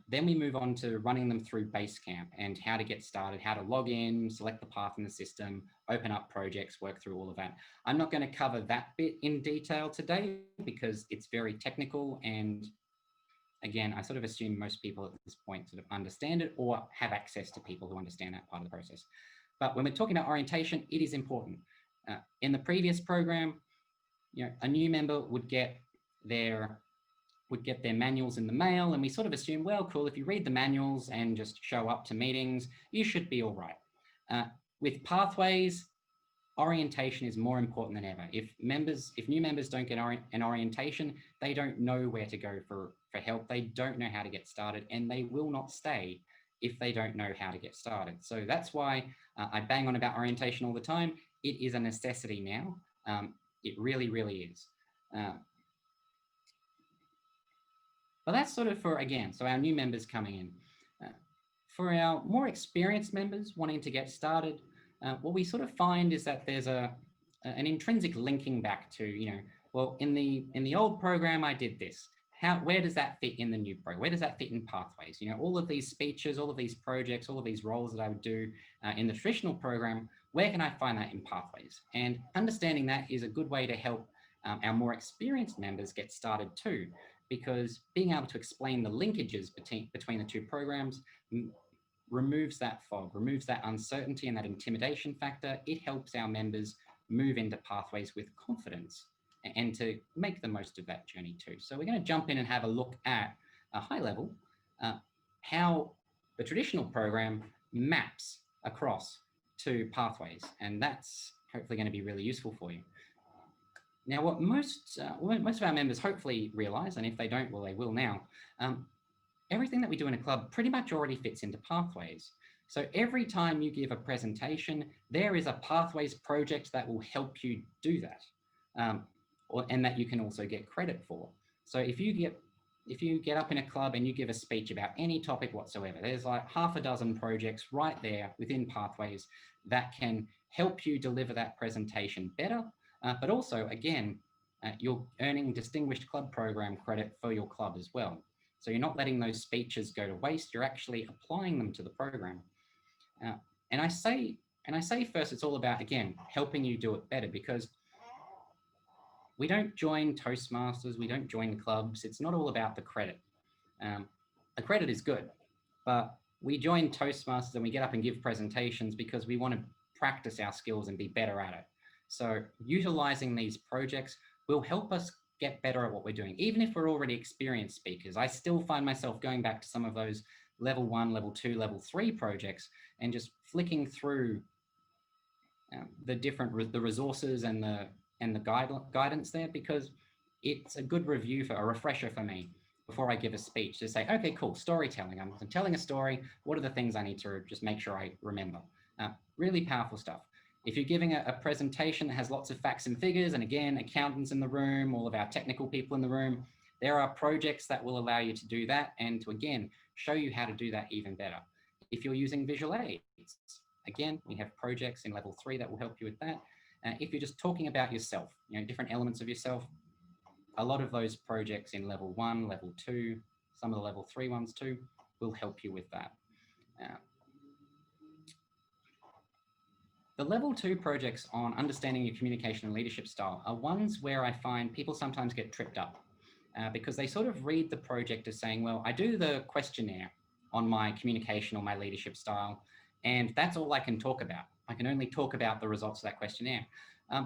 Then we move on to running them through Basecamp and how to get started, how to log in, select the path in the system, open up projects, work through all of that. I'm not going to cover that bit in detail today because it's very technical, and again, I sort of assume most people at this point sort of understand it or have access to people who understand that part of the process. But when we're talking about orientation, it is important. In the previous program, a new member would get their manuals in the mail, and we sort of assume, well, cool, if you read the manuals and just show up to meetings, you should be all right. With Pathways, orientation is more important than ever. If new members don't get an orientation, they don't know where to go for help, they don't know how to get started, and they will not stay if they don't know how to get started. So that's why I bang on about orientation all the time. It is a necessity now. It really, really is. But that's sort of for, again, so our new members coming in. For our more experienced members wanting to get started, what we sort of find is that there's an intrinsic linking back to, well, in the old program, I did this. Where does that fit in the new program? Where does that fit in Pathways? All of these speeches, all of these projects, all of these roles that I would do in the traditional program, where can I find that in Pathways? And understanding that is a good way to help our more experienced members get started too, because being able to explain the linkages between the two programs removes that fog, removes that uncertainty and that intimidation factor. It helps our members move into Pathways with confidence and to make the most of that journey too. So we're going to jump in and have a look at a high level, how the traditional program maps across to Pathways, and that's hopefully going to be really useful for you. Now, what most of our members hopefully realize, and if they don't, well, they will now, everything that we do in a club pretty much already fits into Pathways. So every time you give a presentation, there is a Pathways project that will help you do that, and that you can also get credit for. So if you get up in a club and you give a speech about any topic whatsoever, there's like half a dozen projects right there within Pathways that can help you deliver that presentation better. But also, again, you're earning distinguished club program credit for your club as well. So you're not letting those speeches go to waste. You're actually applying them to the program. And I say first, it's all about, again, helping you do it better, because we don't join Toastmasters, we don't join clubs. It's not all about the credit. The credit is good, but we join Toastmasters and we get up and give presentations because we want to practice our skills and be better at it. So utilizing these projects will help us get better at what we're doing. Even if we're already experienced speakers, I still find myself going back to some of those level 1, level 2, level 3 projects and just flicking through the resources and the guidance there, because it's a good review, for a refresher for me before I give a speech, to say, okay, cool, storytelling. I'm telling a story. What are the things I need to just make sure I remember? Really powerful stuff. If you're giving a presentation that has lots of facts and figures, and again, accountants in the room, all of our technical people in the room, there are projects that will allow you to do that and to, again, show you how to do that even better. If you're using visual aids, again, we have projects in level 3 that will help you with that. If you're just talking about yourself, different elements of yourself, a lot of those projects in level 1, level 2, some of the level 3 ones too, will help you with that. The level 2 projects on understanding your communication and leadership style are ones where I find people sometimes get tripped up because they sort of read the project as saying, well, I do the questionnaire on my communication or my leadership style, and that's all I can talk about. I can only talk about the results of that questionnaire.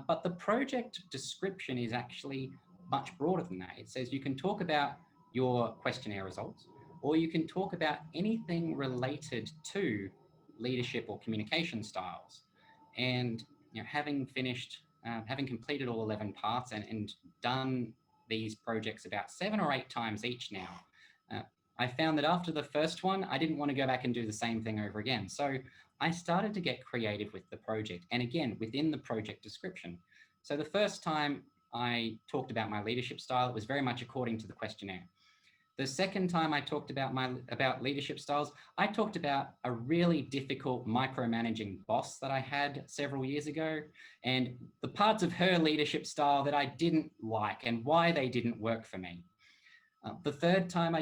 But the project description is actually much broader than that. It says you can talk about your questionnaire results, or you can talk about anything related to leadership or communication styles. And having completed all 11 parts and done these projects about 7 or 8 times each now, I found that after the first one, I didn't want to go back and do the same thing over again. So I started to get creative with the project, and again, within the project description. So the first time I talked about my leadership style, it was very much according to the questionnaire. The second time I talked about leadership styles, I talked about a really difficult micromanaging boss that I had several years ago, and the parts of her leadership style that I didn't like and why they didn't work for me. The third time I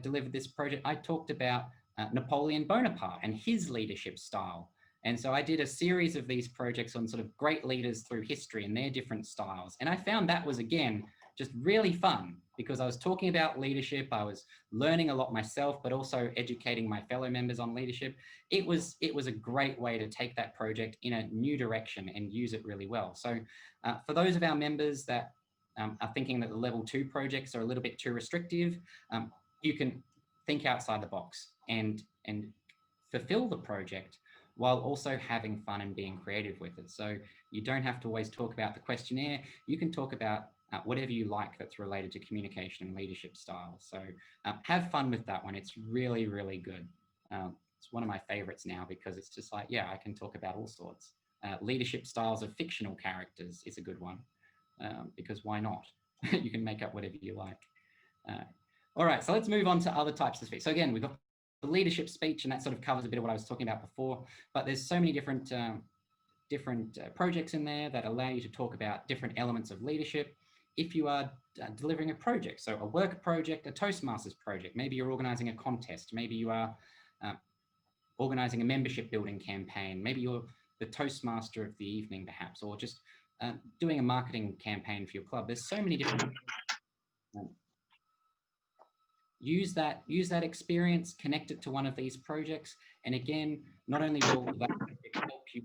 delivered this project, I talked about Napoleon Bonaparte and his leadership style. And so I did a series of these projects on sort of great leaders through history and their different styles. And I found that was, again, just really fun because I was talking about leadership. I was learning a lot myself, but also educating my fellow members on leadership. It was a great way to take that project in a new direction and use it really well. So for those of our members that are thinking that the level 2 projects are a little bit too restrictive, you can think outside the box and fulfill the project while also having fun and being creative with it. So you don't have to always talk about the questionnaire. You can talk about whatever you like that's related to communication and leadership style. So have fun with that one. It's really, really good. It's one of my favorites now because it's just like, yeah, I can talk about all sorts. Leadership styles of fictional characters is a good one because why not? You can make up whatever you like. All right, so let's move on to other types of speech. So again, we've got the leadership speech, and that sort of covers a bit of what I was talking about before, but there's so many different projects in there that allow you to talk about different elements of leadership. If you are delivering a project, so a work project, a Toastmasters project, maybe you're organizing a contest, maybe you are organizing a membership building campaign, maybe you're the Toastmaster of the evening perhaps, or just doing a marketing campaign for your club. There's so many different use that experience, connect it to one of these projects, and again, not only will that help you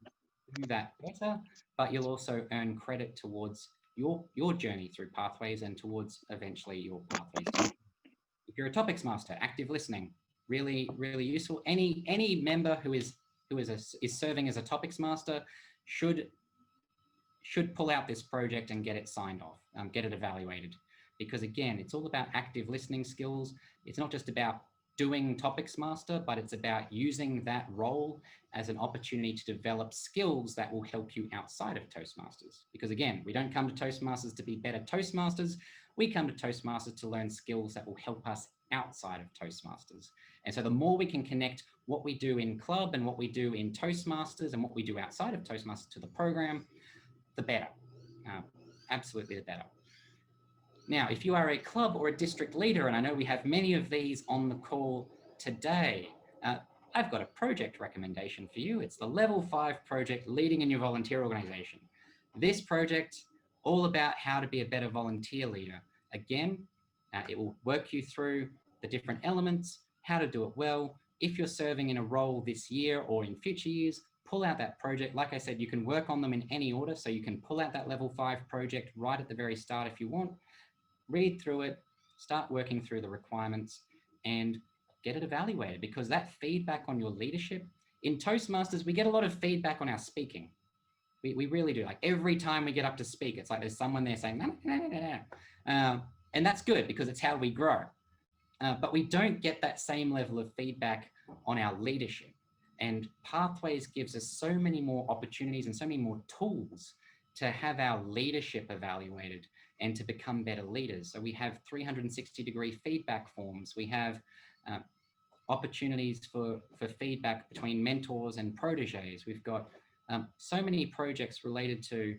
do that better, but you'll also earn credit towards your journey through Pathways and towards eventually your Pathways. If you're a topics master, active listening, really, really useful. Any member who is serving as a topics master should pull out this project and get it signed off, get it evaluated. Because again, it's all about active listening skills. It's not just about doing topics master, but it's about using that role as an opportunity to develop skills that will help you outside of Toastmasters. Because again, we don't come to Toastmasters to be better Toastmasters. We come to Toastmasters to learn skills that will help us outside of Toastmasters. And so the more we can connect what we do in club and what we do in Toastmasters and what we do outside of Toastmasters to the program, the better. Absolutely the better. Now, if you are a club or a district leader, and I know we have many of these on the call today, I've got a project recommendation for you. It's the Level 5 project, Leading in Your Volunteer Organization. This project, all about how to be a better volunteer leader. Again, it will work you through the different elements, how to do it well. If you're serving in a role this year or in future years, pull out that project. Like I said, you can work on them in any order, so you can pull out that Level 5 project right at the very start if you want. Read through it, start working through the requirements, and get it evaluated, because that feedback on your leadership, in Toastmasters, we get a lot of feedback on our speaking. We really do. Like every time we get up to speak, it's like there's someone there saying, and that's good because it's how we grow. But we don't get that same level of feedback on our leadership. And Pathways gives us so many more opportunities and so many more tools to have our leadership evaluated and to become better leaders. So we have 360-degree feedback forms. We have opportunities for feedback between mentors and proteges. We've got so many projects related to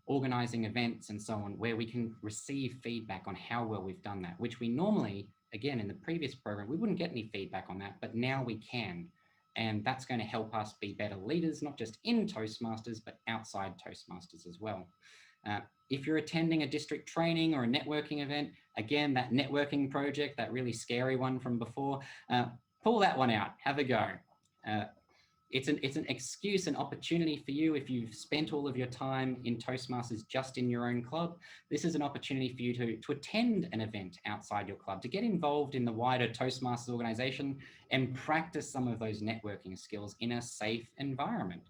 organizing events and so on, where we can receive feedback on how well we've done that, which we normally, again, in the previous program, we wouldn't get any feedback on that, but now we can. And that's going to help us be better leaders, not just in Toastmasters, but outside Toastmasters as well. If you're attending a district training or a networking event, again, that networking project, that really scary one from before, pull that one out, have a go. It's an excuse, an opportunity for you. If you've spent all of your time in Toastmasters just in your own club, this is an opportunity for you to attend an event outside your club, to get involved in the wider Toastmasters organization and practice some of those networking skills in a safe environment.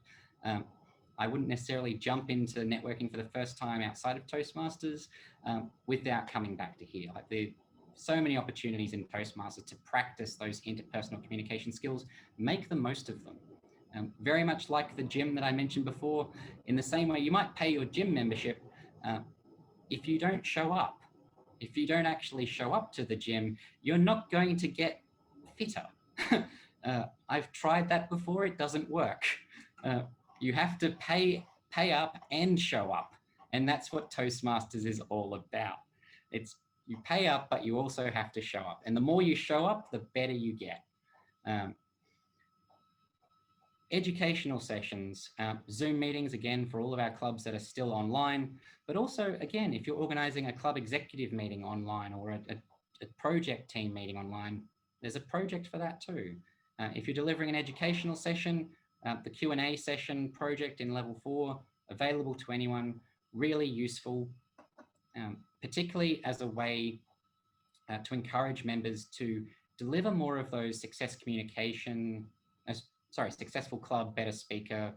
I wouldn't necessarily jump into networking for the first time outside of Toastmasters without coming back to here. Like there's so many opportunities in Toastmasters to practice those interpersonal communication skills, make the most of them. Very much like the gym that I mentioned before, in the same way you might pay your gym membership. If you don't show up, if you don't actually show up to the gym, you're not going to get fitter. I've tried that before, it doesn't work. You have to pay up and show up. And that's what Toastmasters is all about. It's you pay up, but you also have to show up. And the more you show up, the better you get. Educational sessions, Zoom meetings, again, for all of our clubs that are still online, but also, again, if you're organizing a club executive meeting online or a project team meeting online, there's a project for that too. If you're delivering an educational session, the Q&A session project in level 4, available to anyone, really useful, particularly as a way to encourage members to deliver more of those successful club, better speaker,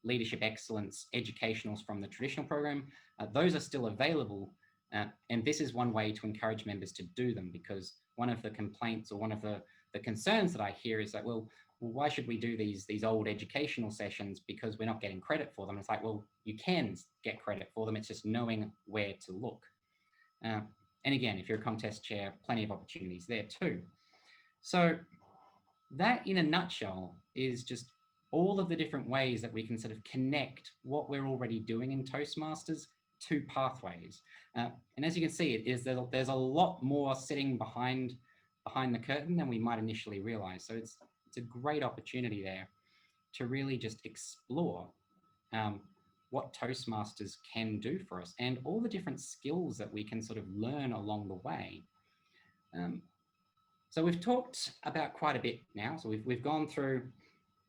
leadership excellence, educationals from the traditional program. Those are still available. And this is one way to encourage members to do them, because one of the complaints or one of the concerns that I hear is that, well, why should we do these old educational sessions because we're not getting credit for them? It's like, well, you can get credit for them. It's just knowing where to look. And again, if you're a contest chair, plenty of opportunities there too. So that in a nutshell is just all of the different ways that we can sort of connect what we're already doing in Toastmasters to Pathways. And as you can see, there's a lot more sitting behind the curtain than we might initially realize. So it's a great opportunity there to really just explore what Toastmasters can do for us and all the different skills that we can sort of learn along the way. So we've talked about quite a bit now. So we've gone through,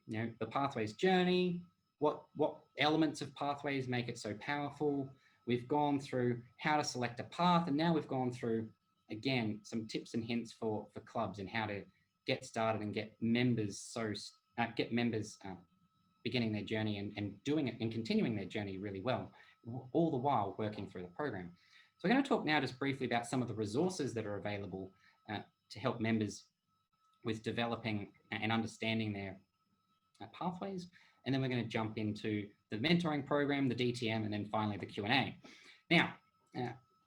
the Pathways journey, what elements of Pathways make it so powerful. We've gone through how to select a path, and now we've gone through, again, some tips and hints for clubs and how to get started and get members beginning their journey and doing it and continuing their journey really well, all the while working through the program. So we're going to talk now just briefly about some of the resources that are available to help members with developing and understanding their pathways. And then we're going to jump into the mentoring program, the DTM, and then finally the Q&A. Now,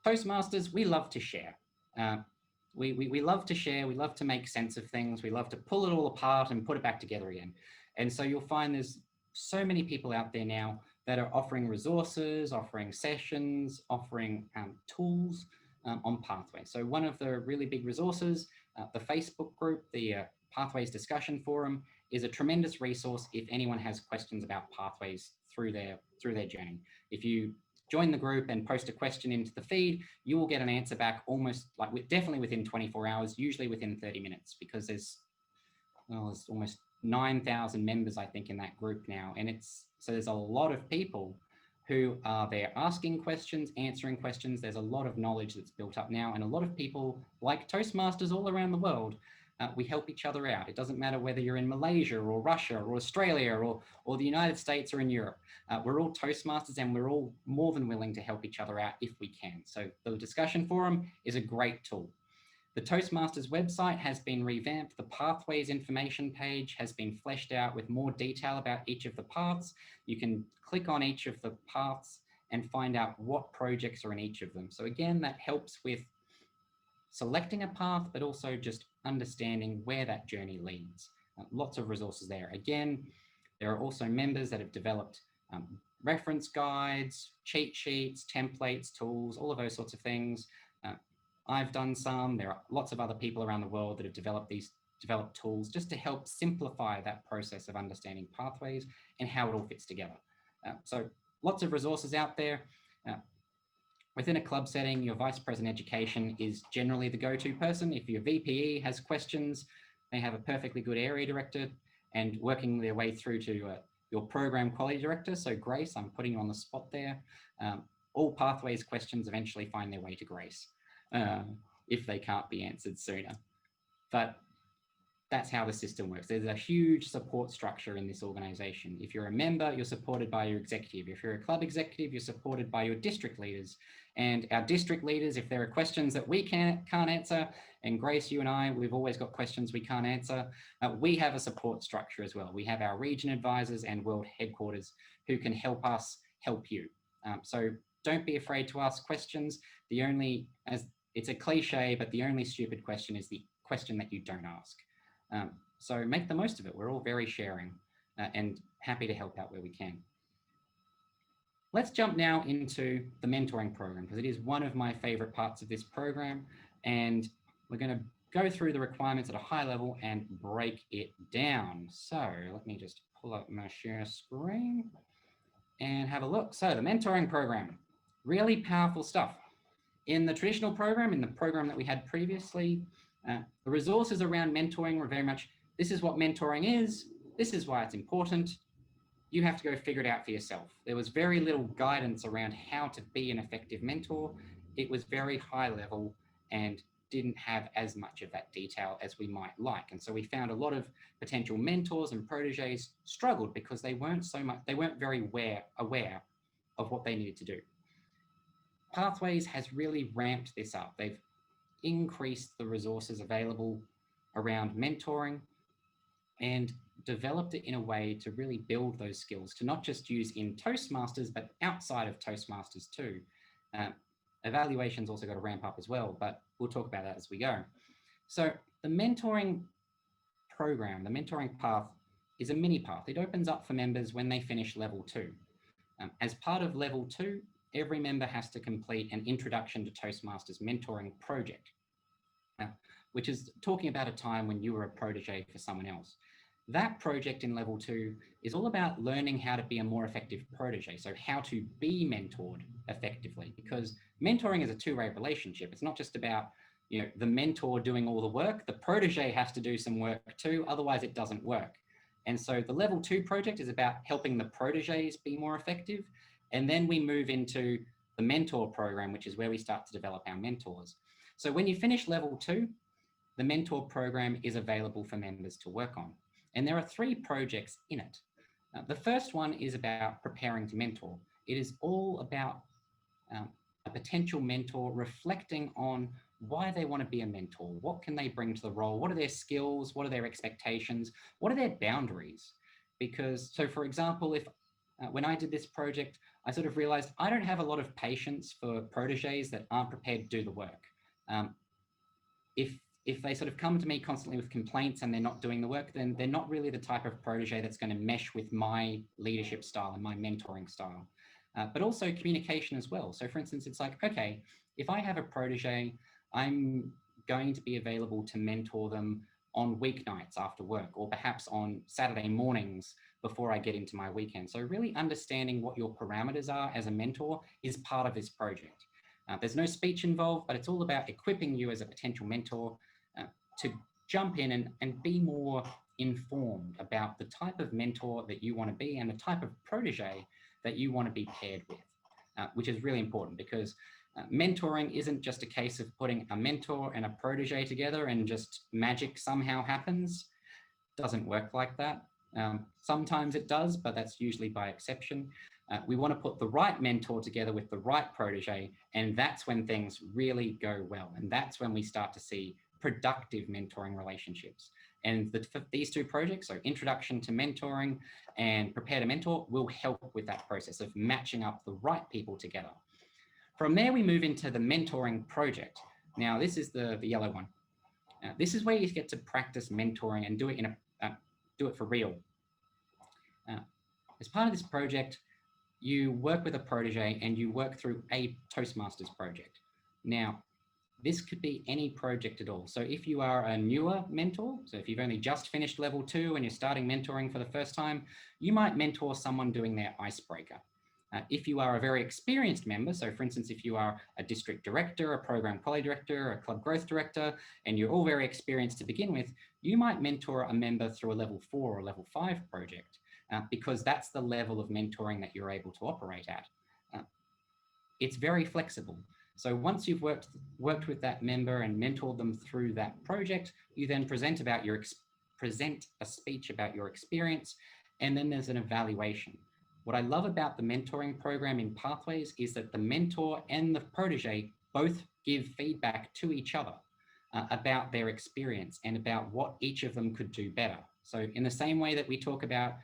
Toastmasters, we love to share. We love to share, we love to make sense of things, we love to pull it all apart and put it back together again. And so you'll find there's so many people out there now that are offering resources, offering sessions, offering tools on Pathways. So one of the really big resources, the Facebook group, the Pathways discussion forum, is a tremendous resource if anyone has questions about Pathways through their journey. If you join the group and post a question into the feed, you will get an answer back definitely within 24 hours, usually within 30 minutes, because there's almost 9,000 members, I think, in that group now. And so there's a lot of people who are there asking questions, answering questions. There's a lot of knowledge that's built up now, and a lot of people like Toastmasters all around the world. We help each other out. It doesn't matter whether you're in Malaysia or Russia or Australia or the United States or in Europe. We're all Toastmasters, and we're all more than willing to help each other out if we can. So the discussion forum is a great tool. The Toastmasters website has been revamped. The Pathways information page has been fleshed out with more detail about each of the paths. You can click on each of the paths and find out what projects are in each of them. So again, that helps with selecting a path, but also just understanding where that journey leads. Lots of resources there. Again, there are also members that have developed reference guides, cheat sheets, templates, tools, all of those sorts of things. I've done some. There are lots of other people around the world that have developed tools just to help simplify that process of understanding Pathways and how it all fits together. So lots of resources out there. Within a club setting, your Vice President Education is generally the go-to person. If your VPE has questions, they have a perfectly good area director and working their way through to your program quality director. So Grace, I'm putting you on the spot there. All Pathways questions eventually find their way to Grace if they can't be answered sooner. But that's how the system works. There's a huge support structure in this organization. If you're a member, you're supported by your executive. If you're a club executive, you're supported by your district leaders. And our district leaders, if there are questions that we can't answer, and Grace, you and I, we've always got questions we can't answer, we have a support structure as well. We have our region advisors and world headquarters who can help us help you. So don't be afraid to ask questions. It's a cliche, but the only stupid question is the question that you don't ask. So make the most of it. We're all very sharing and happy to help out where we can. Let's jump now into the mentoring program, because it is one of my favorite parts of this program. And we're going to go through the requirements at a high level and break it down. So let me just pull up my share screen and have a look. So the mentoring program, really powerful stuff. In the traditional program, in the program that we had previously, the resources around mentoring were very much, this is what mentoring is, this is why it's important, you have to go figure it out for yourself. There was very little guidance around how to be an effective mentor. It was very high level and didn't have as much of that detail as we might like. And so we found a lot of potential mentors and proteges struggled because they weren't very aware of what they needed to do. Pathways has really ramped this up. They've increased the resources available around mentoring and developed it in a way to really build those skills, to not just use in Toastmasters, but outside of Toastmasters too. Evaluation's also got to ramp up as well, but we'll talk about that as we go. So the mentoring program, the mentoring path, is a mini path. It opens up for members when they finish level 2. As part of level 2, every member has to complete an Introduction to Toastmasters mentoring project, which is talking about a time when you were a protege for someone else. That project in level 2 is all about learning how to be a more effective protege. So how to be mentored effectively, because mentoring is a two-way relationship. It's not just about, the mentor doing all the work. The protege has to do some work too, otherwise it doesn't work. And so the level 2 project is about helping the proteges be more effective. And then we move into the mentor program, which is where we start to develop our mentors. So when you finish level 2, the mentor program is available for members to work on. And there are 3 projects in it. The first one is about preparing to mentor. It is all about a potential mentor reflecting on why they want to be a mentor. What can they bring to the role? What are their skills? What are their expectations? What are their boundaries? Because, so for example, if when I did this project, I sort of realized I don't have a lot of patience for proteges that aren't prepared to do the work. If they sort of come to me constantly with complaints and they're not doing the work, then they're not really the type of protege that's going to mesh with my leadership style and my mentoring style. But also communication as well. So for instance, it's like, okay, if I have a protege, I'm going to be available to mentor them on weeknights after work, or perhaps on Saturday mornings before I get into my weekend. So really understanding what your parameters are as a mentor is part of this project. There's no speech involved, but it's all about equipping you as a potential mentor to jump in and be more informed about the type of mentor that you want to be and the type of protege that you want to be paired with, which is really important, because mentoring isn't just a case of putting a mentor and a protege together and just magic somehow happens. Doesn't work like that. Sometimes it does, but that's usually by exception. We want to put the right mentor together with the right protege, and that's when things really go well. And that's when we start to see productive mentoring relationships. And these 2 projects, so Introduction to Mentoring and Prepare to Mentor, will help with that process of matching up the right people together. From there, we move into the mentoring project. Now, this is the yellow one. This is where you get to practice mentoring and do it for real. As part of this project, you work with a protege and you work through a Toastmasters project. Now, this could be any project at all. So if you are a newer mentor, so if you've only just finished level 2 and you're starting mentoring for the first time, you might mentor someone doing their icebreaker. If you are a very experienced member, so for instance, if you are a district director, a program quality director, a club growth director, and you're all very experienced to begin with, you might mentor a member through a level 4 or level 5 project, because that's the level of mentoring that you're able to operate at. It's very flexible. So once you've worked with that member and mentored them through that project, you then present a speech about your experience, and then there's an evaluation. What I love about the mentoring program in Pathways is that the mentor and the protege both give feedback to each other about their experience and about what each of them could do better. So in the same way that we talk about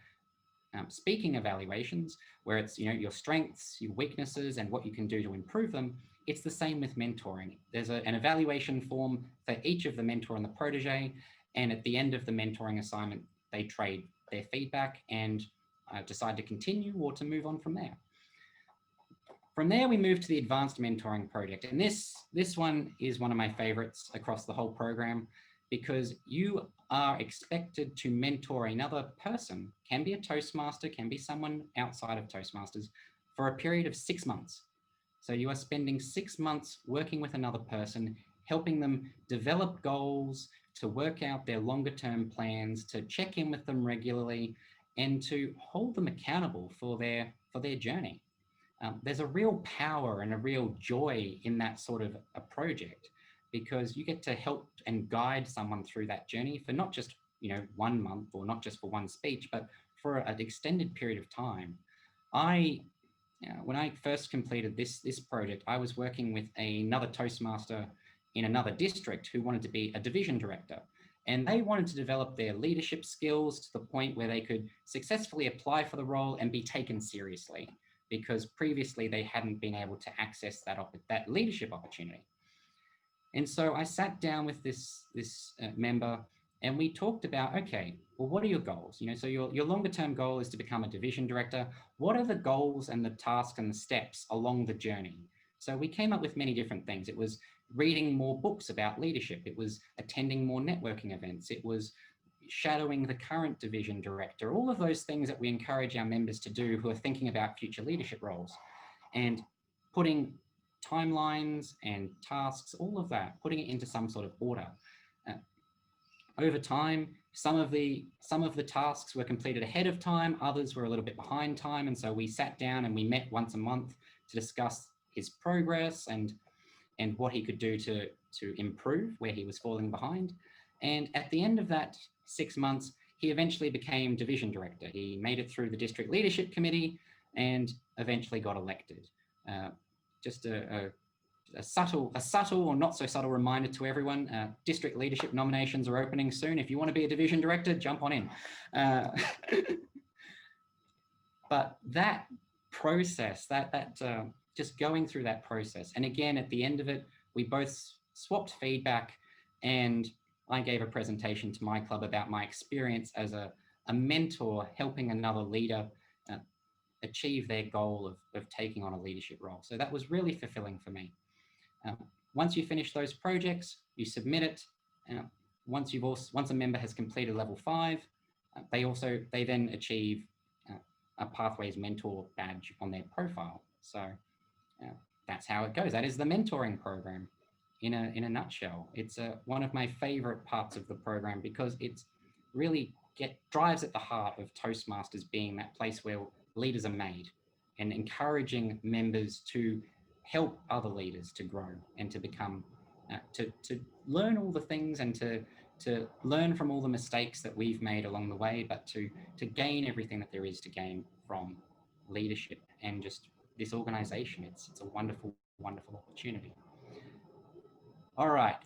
speaking evaluations, where it's, your strengths, your weaknesses, and what you can do to improve them. It's the same with mentoring. There's an evaluation form for each of the mentor and the protege, and at the end of the mentoring assignment, they trade their feedback and decide to continue or to move on from there. From there, we move to the advanced mentoring project. And this one is one of my favorites across the whole program, because you are expected to mentor another person, can be a Toastmaster, can be someone outside of Toastmasters, for a period of 6 months. So you are spending 6 months working with another person, helping them develop goals, to work out their longer term plans, to check in with them regularly, and to hold them accountable for their journey. There's a real power and a real joy in that sort of a project, because you get to help and guide someone through that journey for not just 1 month, or not just for one speech, but for an extended period of time. When I first completed this project, I was working with another Toastmaster in another district who wanted to be a division director, and they wanted to develop their leadership skills to the point where they could successfully apply for the role and be taken seriously, because previously they hadn't been able to access that leadership opportunity. And so I sat down with this member, and we talked about, okay, well, what are your goals? So your longer term goal is to become a division director. What are the goals and the tasks and the steps along the journey? So we came up with many different things. It was reading more books about leadership. It was attending more networking events. It was shadowing the current division director, all of those things that we encourage our members to do who are thinking about future leadership roles, and putting timelines and tasks, all of that, putting it into some sort of order. Over time, some of the tasks were completed ahead of time, others were a little bit behind time, and so we sat down and we met once a month to discuss his progress and what he could do to improve where he was falling behind. And at the end of that 6 months, he eventually became division director. He made it through the district leadership committee and eventually got elected. Just a subtle or not so subtle reminder to everyone, district leadership nominations are opening soon. If you want to be a division director, jump on in. But that process, just going through that process, and again, at the end of it, we both swapped feedback, and I gave a presentation to my club about my experience as a mentor helping another leader achieve their goal of taking on a leadership role. So that was really fulfilling for me. Once you finish those projects, you submit it. Once a member has completed level 5, they then achieve a Pathways mentor badge on their profile. So that's how it goes. That is the mentoring program in a nutshell. It's one of my favorite parts of the program, because it's really drives at the heart of Toastmasters being that place where leaders are made, and encouraging members to help other leaders to grow and to become, to learn all the things, and to learn from all the mistakes that we've made along the way, but to gain everything that there is to gain from leadership and just this organization. It's a wonderful, wonderful opportunity. All right,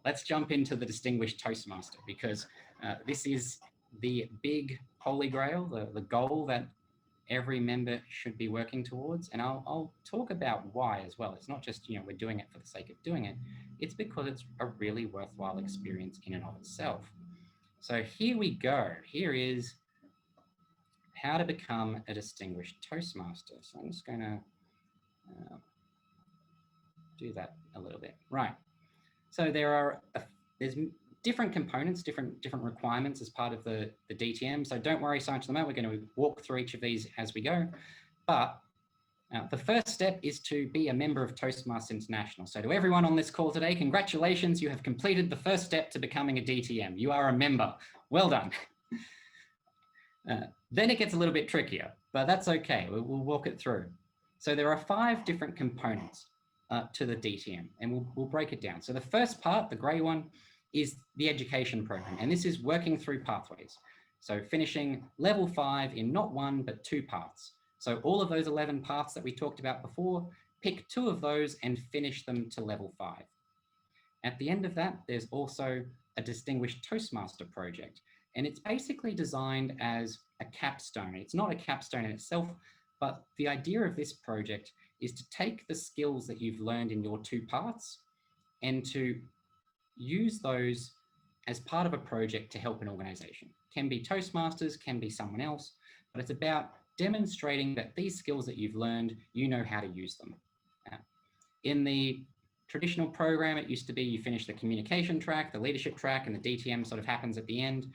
let's jump into the Distinguished Toastmaster, because this is the big holy grail, the goal that every member should be working towards. And I'll talk about why as well. It's not just, we're doing it for the sake of doing it. It's because it's a really worthwhile experience in and of itself. So here we go. Here is how to become a Distinguished Toastmaster. So I'm just going to do that a little bit. Right. So there's different components, different requirements as part of the DTM. So don't worry so much at the moment. We're going to walk through each of these as we go. But the first step is to be a member of Toastmasters International. So to everyone on this call today, congratulations, you have completed the first step to becoming a DTM. You are a member. Well done. Then it gets a little bit trickier, but that's okay. We'll walk it through. So there are 5 different components to the DTM, and we'll break it down. So the first part, the gray one, is the education program. And this is working through Pathways. So finishing level 5 in not 1, but 2 paths. So all of those 11 paths that we talked about before, pick 2 of those and finish them to level 5. At the end of that, there's also a Distinguished Toastmaster project. And it's basically designed as a capstone. It's not a capstone in itself, but the idea of this project is to take the skills that you've learned in your 2 parts and to use those as part of a project to help an organization. Can be Toastmasters, can be someone else, but it's about demonstrating that these skills that you've learned, you know how to use them. In the traditional program, it used to be you finish the communication track, the leadership track, and the DTM sort of happens at the end.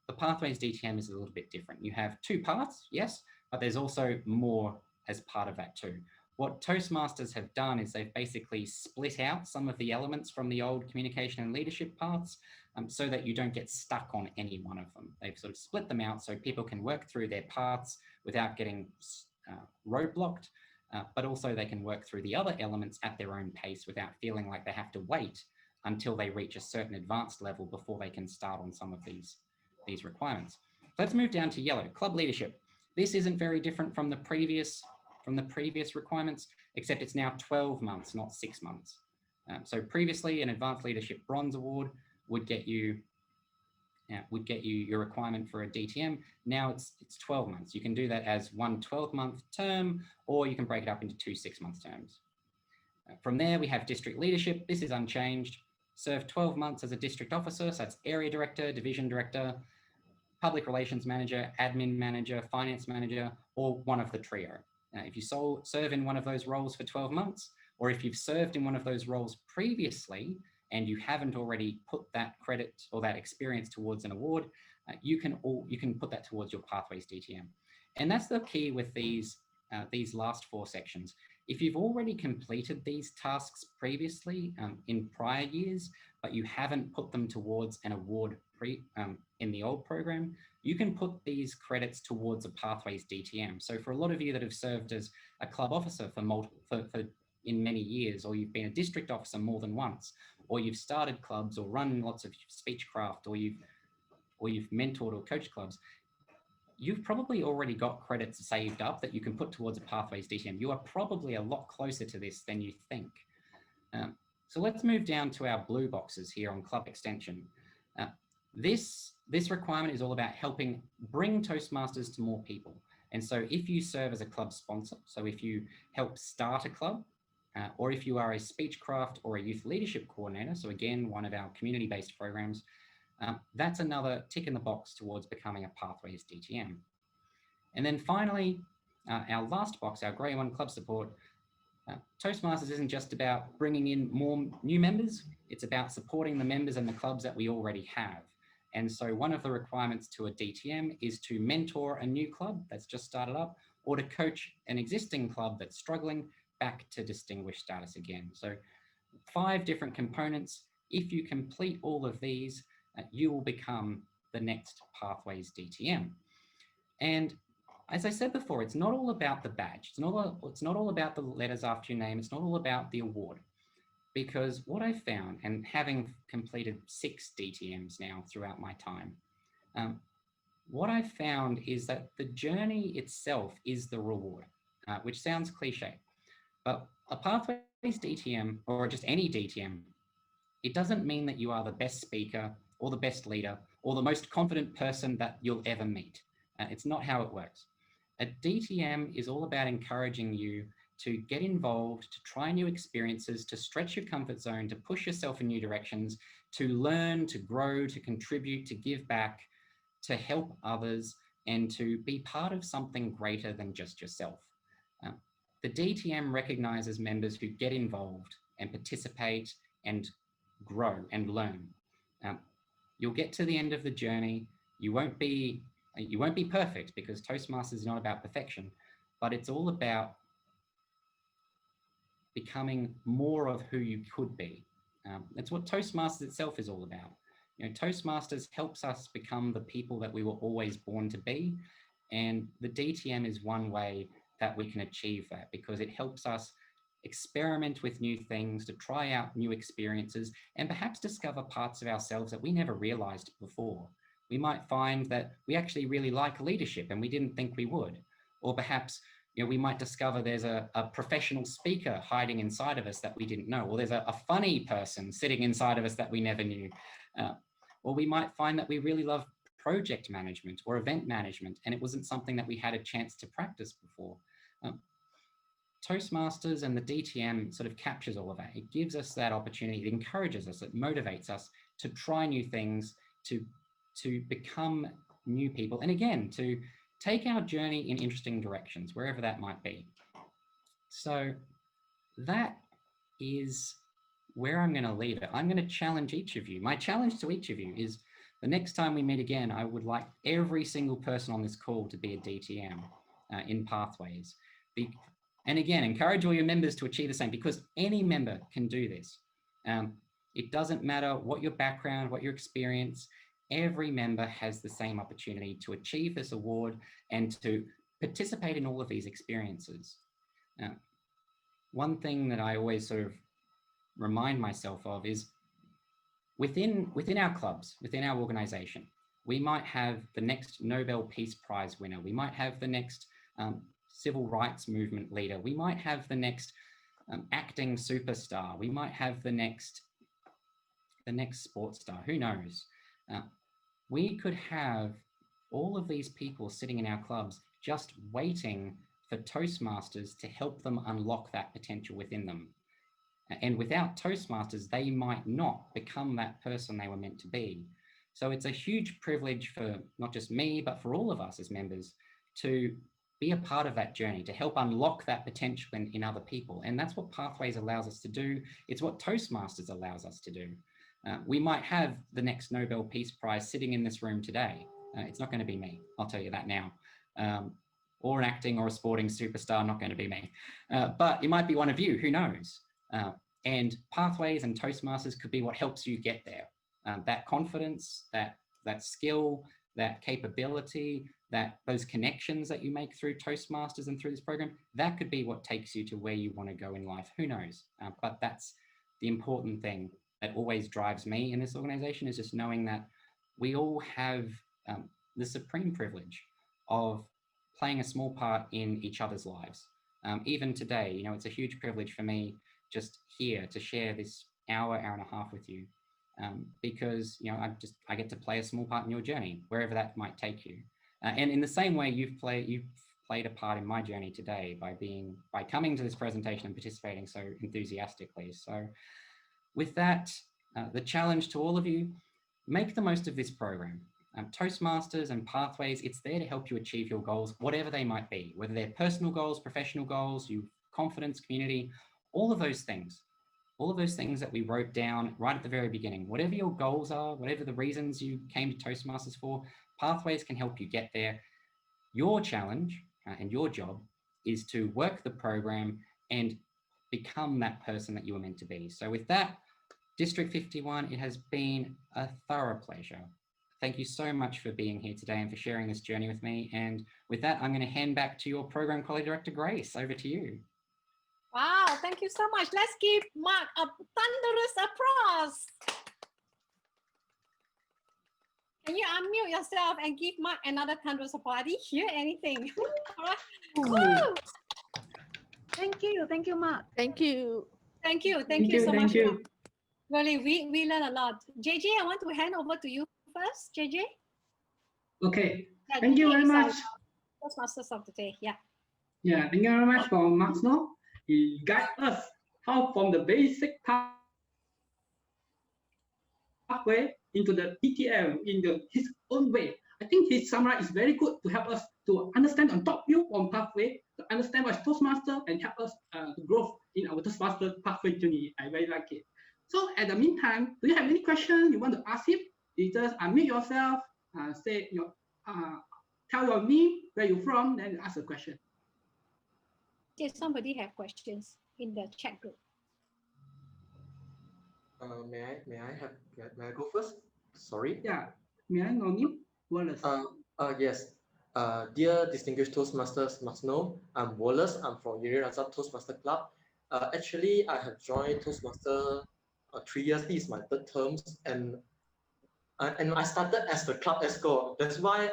The Pathways DTM is a little bit different. You have 2 parts, yes, but there's also more as part of that too. What Toastmasters have done is they've basically split out some of the elements from the old communication and leadership parts so that you don't get stuck on any one of them. They've sort of split them out so people can work through their parts without getting roadblocked, but also they can work through the other elements at their own pace without feeling like they have to wait until they reach a certain advanced level before they can start on some of these requirements. Let's move down to yellow, club leadership. This isn't very different from the previous requirements, except it's now 12 months, not 6 months. So previously, an Advanced Leadership Bronze Award would get you your requirement for a DTM. Now it's 12 months. You can do that as one 12-month term, or you can break it up into 2 6-month terms. From there, we have district leadership. This is unchanged. Serve 12 months as a district officer, so that's area director, division director, public relations manager, admin manager, finance manager, or one of the trio. If you serve in one of those roles for 12 months, or if you've served in one of those roles previously and you haven't already put that credit or that experience towards an award, you can put that towards your Pathways DTM. And that's the key with these last 4 sections. If you've already completed these tasks previously in prior years, but you haven't put them towards an award in the old program, you can put these credits towards a Pathways DTM. So for a lot of you that have served as a club officer in many years, or you've been a district officer more than once, or you've started clubs or run lots of speechcraft, or you've mentored or coached clubs, you've probably already got credits saved up that you can put towards a Pathways DTM. You are probably a lot closer to this than you think. So let's move down to our blue boxes here on club extension. This requirement is all about helping bring Toastmasters to more people. And so if you serve as a club sponsor, so if you help start a club, or if you are a speechcraft or a youth leadership coordinator, so again, one of our community-based programs, that's another tick in the box towards becoming a Pathways DTM. And then finally, our last box, our grey one, club support. Toastmasters isn't just about bringing in more new members, it's about supporting the members and the clubs that we already have. And so one of the requirements to a DTM is to mentor a new club that's just started up, or to coach an existing club that's struggling back to distinguished status again. So 5 different components. If you complete all of these, you will become the next Pathways DTM. And as I said before, it's not all about the badge. It's not all about the letters after your name. It's not all about the award. Because what I found, and having completed 6 DTMs now throughout my time, what I found is that the journey itself is the reward, which sounds cliche. But a Pathways DTM, or just any DTM, it doesn't mean that you are the best speaker or the best leader or the most confident person that you'll ever meet. It's not how it works. A DTM is all about encouraging you to get involved, to try new experiences, to stretch your comfort zone, to push yourself in new directions, to learn, to grow, to contribute, to give back, to help others, and to be part of something greater than just yourself. The DTM recognizes members who get involved and participate and grow and learn. You'll get to the end of the journey. You won't be perfect, because Toastmasters is not about perfection, but it's all about becoming more of who you could be. That's what Toastmasters itself is all about. You know, Toastmasters helps us become the people that we were always born to be. And the DTM is one way that we can achieve that, because it helps us experiment with new things, to try out new experiences, and perhaps discover parts of ourselves that we never realized before. We might find that we actually really like leadership and we didn't think we would. Or perhaps, you know, we might discover there's a professional speaker hiding inside of us that we didn't know, or there's a funny person sitting inside of us that we never knew. Or we might find that we really love project management or event management, and it wasn't something that we had a chance to practice before. Toastmasters and the DTM sort of captures all of that. It gives us that opportunity. It encourages us. It motivates us to try new things, to become new people, and again, to take our journey in interesting directions, wherever that might be. So that is where I'm going to leave it. I'm going to challenge each of you. My challenge to each of you is the next time we meet again, I would like every single person on this call to be a DTM in Pathways. And again, encourage all your members to achieve the same, because any member can do this. It doesn't matter what your background, what your experience, every member has the same opportunity to achieve this award and to participate in all of these experiences. One thing that I always sort of remind myself of is within our clubs, within our organization, we might have the next Nobel Peace Prize winner. We might have the next civil rights movement leader. We might have the next acting superstar. We might have the next sports star, who knows? We could have all of these people sitting in our clubs just waiting for Toastmasters to help them unlock that potential within them. And without Toastmasters, they might not become that person they were meant to be. So it's a huge privilege for not just me, but for all of us as members to be a part of that journey, to help unlock that potential in other people. And that's what Pathways allows us to do. It's what Toastmasters allows us to do. We might have the next Nobel Peace Prize sitting in this room today. It's not going to be me, I'll tell you that now. Or an acting or a sporting superstar, not going to be me. But it might be one of you, who knows? And Pathways and Toastmasters could be what helps you get there. That confidence, that skill, that capability, those connections that you make through Toastmasters and through this program, that could be what takes you to where you want to go in life. Who knows? But that's the important thing that always drives me in this organization, is just knowing that we all have the supreme privilege of playing a small part in each other's lives. Even today, it's a huge privilege for me just here to share this hour and a half with you, because I get to play a small part in your journey, wherever that might take you. And in the same way, you've played a part in my journey today by coming to this presentation and participating so enthusiastically. So with that, the challenge to all of you, make the most of this program. Toastmasters and Pathways, it's there to help you achieve your goals, whatever they might be, whether they're personal goals, professional goals, confidence, community, all of those things that we wrote down right at the very beginning. Whatever your goals are, whatever the reasons you came to Toastmasters for, Pathways can help you get there. Your challenge and your job is to work the program and become that person that you were meant to be. So with that, District 51, it has been a thorough pleasure. Thank you so much for being here today and for sharing this journey with me. And with that, I'm going to hand back to your program colleague director, Grace. Over to you. Wow, thank you so much. Let's give Mark a thunderous applause. Can you unmute yourself and give Mark another thunderous applause? I didn't hear anything. Woo! Thank you, Mark. Thank you so much. Mark. Really, we learn a lot. JJ, I want to hand over to you first. JJ. Okay. Thank you very much. Toastmasters of the day. Yeah. Yeah. Thank you very much for Mark Snow. He guides us how from the basic pathway into the DTM in his own way. I think his summary is very good to help us to understand on top view on pathway, to understand what is Toastmaster and help us to grow in our Toastmaster pathway journey. I very like it. So at the meantime, do you have any question you want to ask him? You just unmute yourself, say tell your name, where you're from, then ask a question. Did somebody have questions in the chat group? May I go first? Sorry. Yeah. May I know you? Wallace. Yes. Dear distinguished Toastmasters must know, I'm Wallace. I'm from Yuri Razak Toastmaster Club. Actually, I have joined Toastmaster 3 years. This is my third term, and I started as the club escort. That's why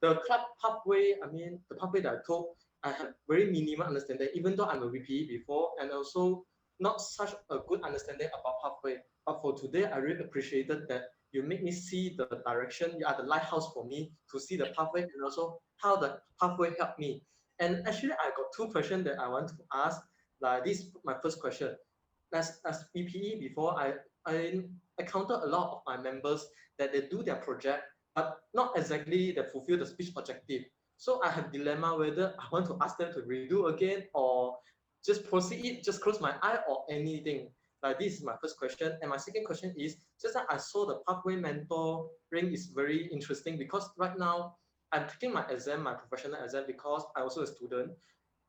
the club pathway. The pathway that I took, I have very minimal understanding, even though I'm a VP before, and also not such a good understanding about pathway. But for today, I really appreciated that you make me see the direction. You are the lighthouse for me to see the pathway and also how the pathway helped me. And actually, I got two questions that I want to ask. Like this, my first question. As PPE before, I encounter a lot of my members that they do their project, but not exactly they fulfill the speech objective. So I have dilemma whether I want to ask them to redo again or just proceed, just close my eye or anything. Like this is my first question. And my second question is just that I saw the pathway mentoring is very interesting because right now I'm taking my exam, my professional exam, because I'm also a student.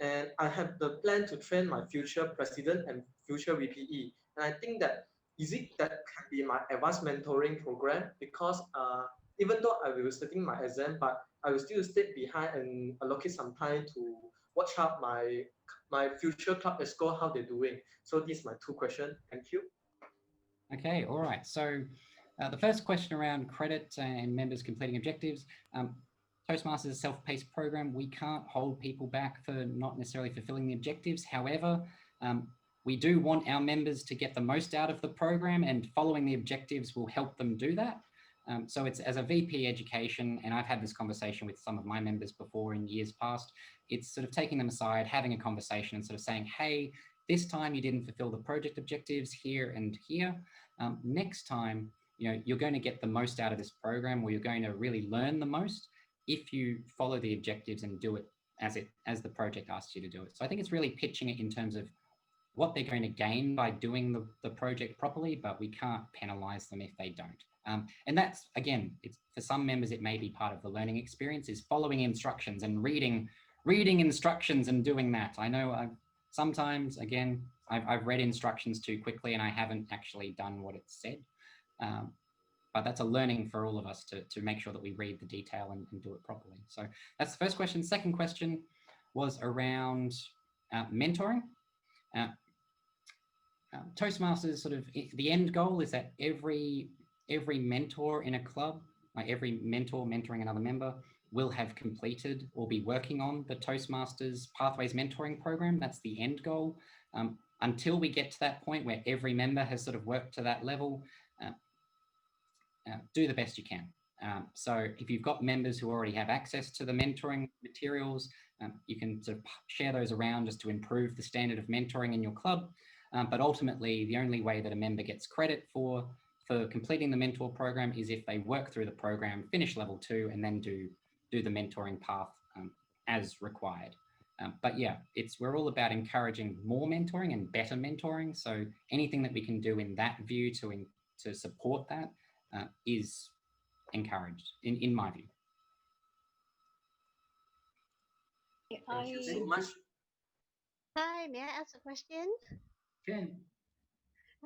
And I have the plan to train my future president and future VPE. And I think that is it that can be my advanced mentoring program because even though I will be studying my exam, but I will still stay behind and allocate some time to watch out my future club ESCO, how they're doing. So these are my two questions. Thank you. Okay, all right. So the first question around credit and members completing objectives. Toastmasters is a self-paced program. We can't hold people back for not necessarily fulfilling the objectives. However, we do want our members to get the most out of the program, and following the objectives will help them do that. So it's as a VP education, and I've had this conversation with some of my members before in years past, it's sort of taking them aside, having a conversation and sort of saying, hey, this time you didn't fulfill the project objectives here and here. Next time, you're going to get the most out of this program, or you're going to really learn the most if you follow the objectives and do it as the project asks you to do it. So I think it's really pitching it in terms of what they're going to gain by doing the project properly, but we can't penalize them if they don't. And that's, again, it's for some members, it may be part of the learning experience is following instructions and reading instructions and doing that. I know sometimes, again, I've read instructions too quickly and I haven't actually done what it said. But that's a learning for all of us to make sure that we read the detail and do it properly. So that's the first question. Second question was around mentoring. Toastmasters, sort of the end goal is that every mentor in a club, like every mentor mentoring another member, will have completed or be working on the Toastmasters Pathways mentoring program. That's the end goal. Until we get to that point where every member has sort of worked to that level, do the best you can. So if you've got members who already have access to the mentoring materials, you can sort of share those around just to improve the standard of mentoring in your club. But ultimately, the only way that a member gets credit for completing the mentor program is if they work through the program, finish level 2, and then do the mentoring path as required. But yeah, we're all about encouraging more mentoring and better mentoring. So anything that we can do in that view to support that is encouraged, in my view. Thank you so much. Hi, may I ask a question? Can.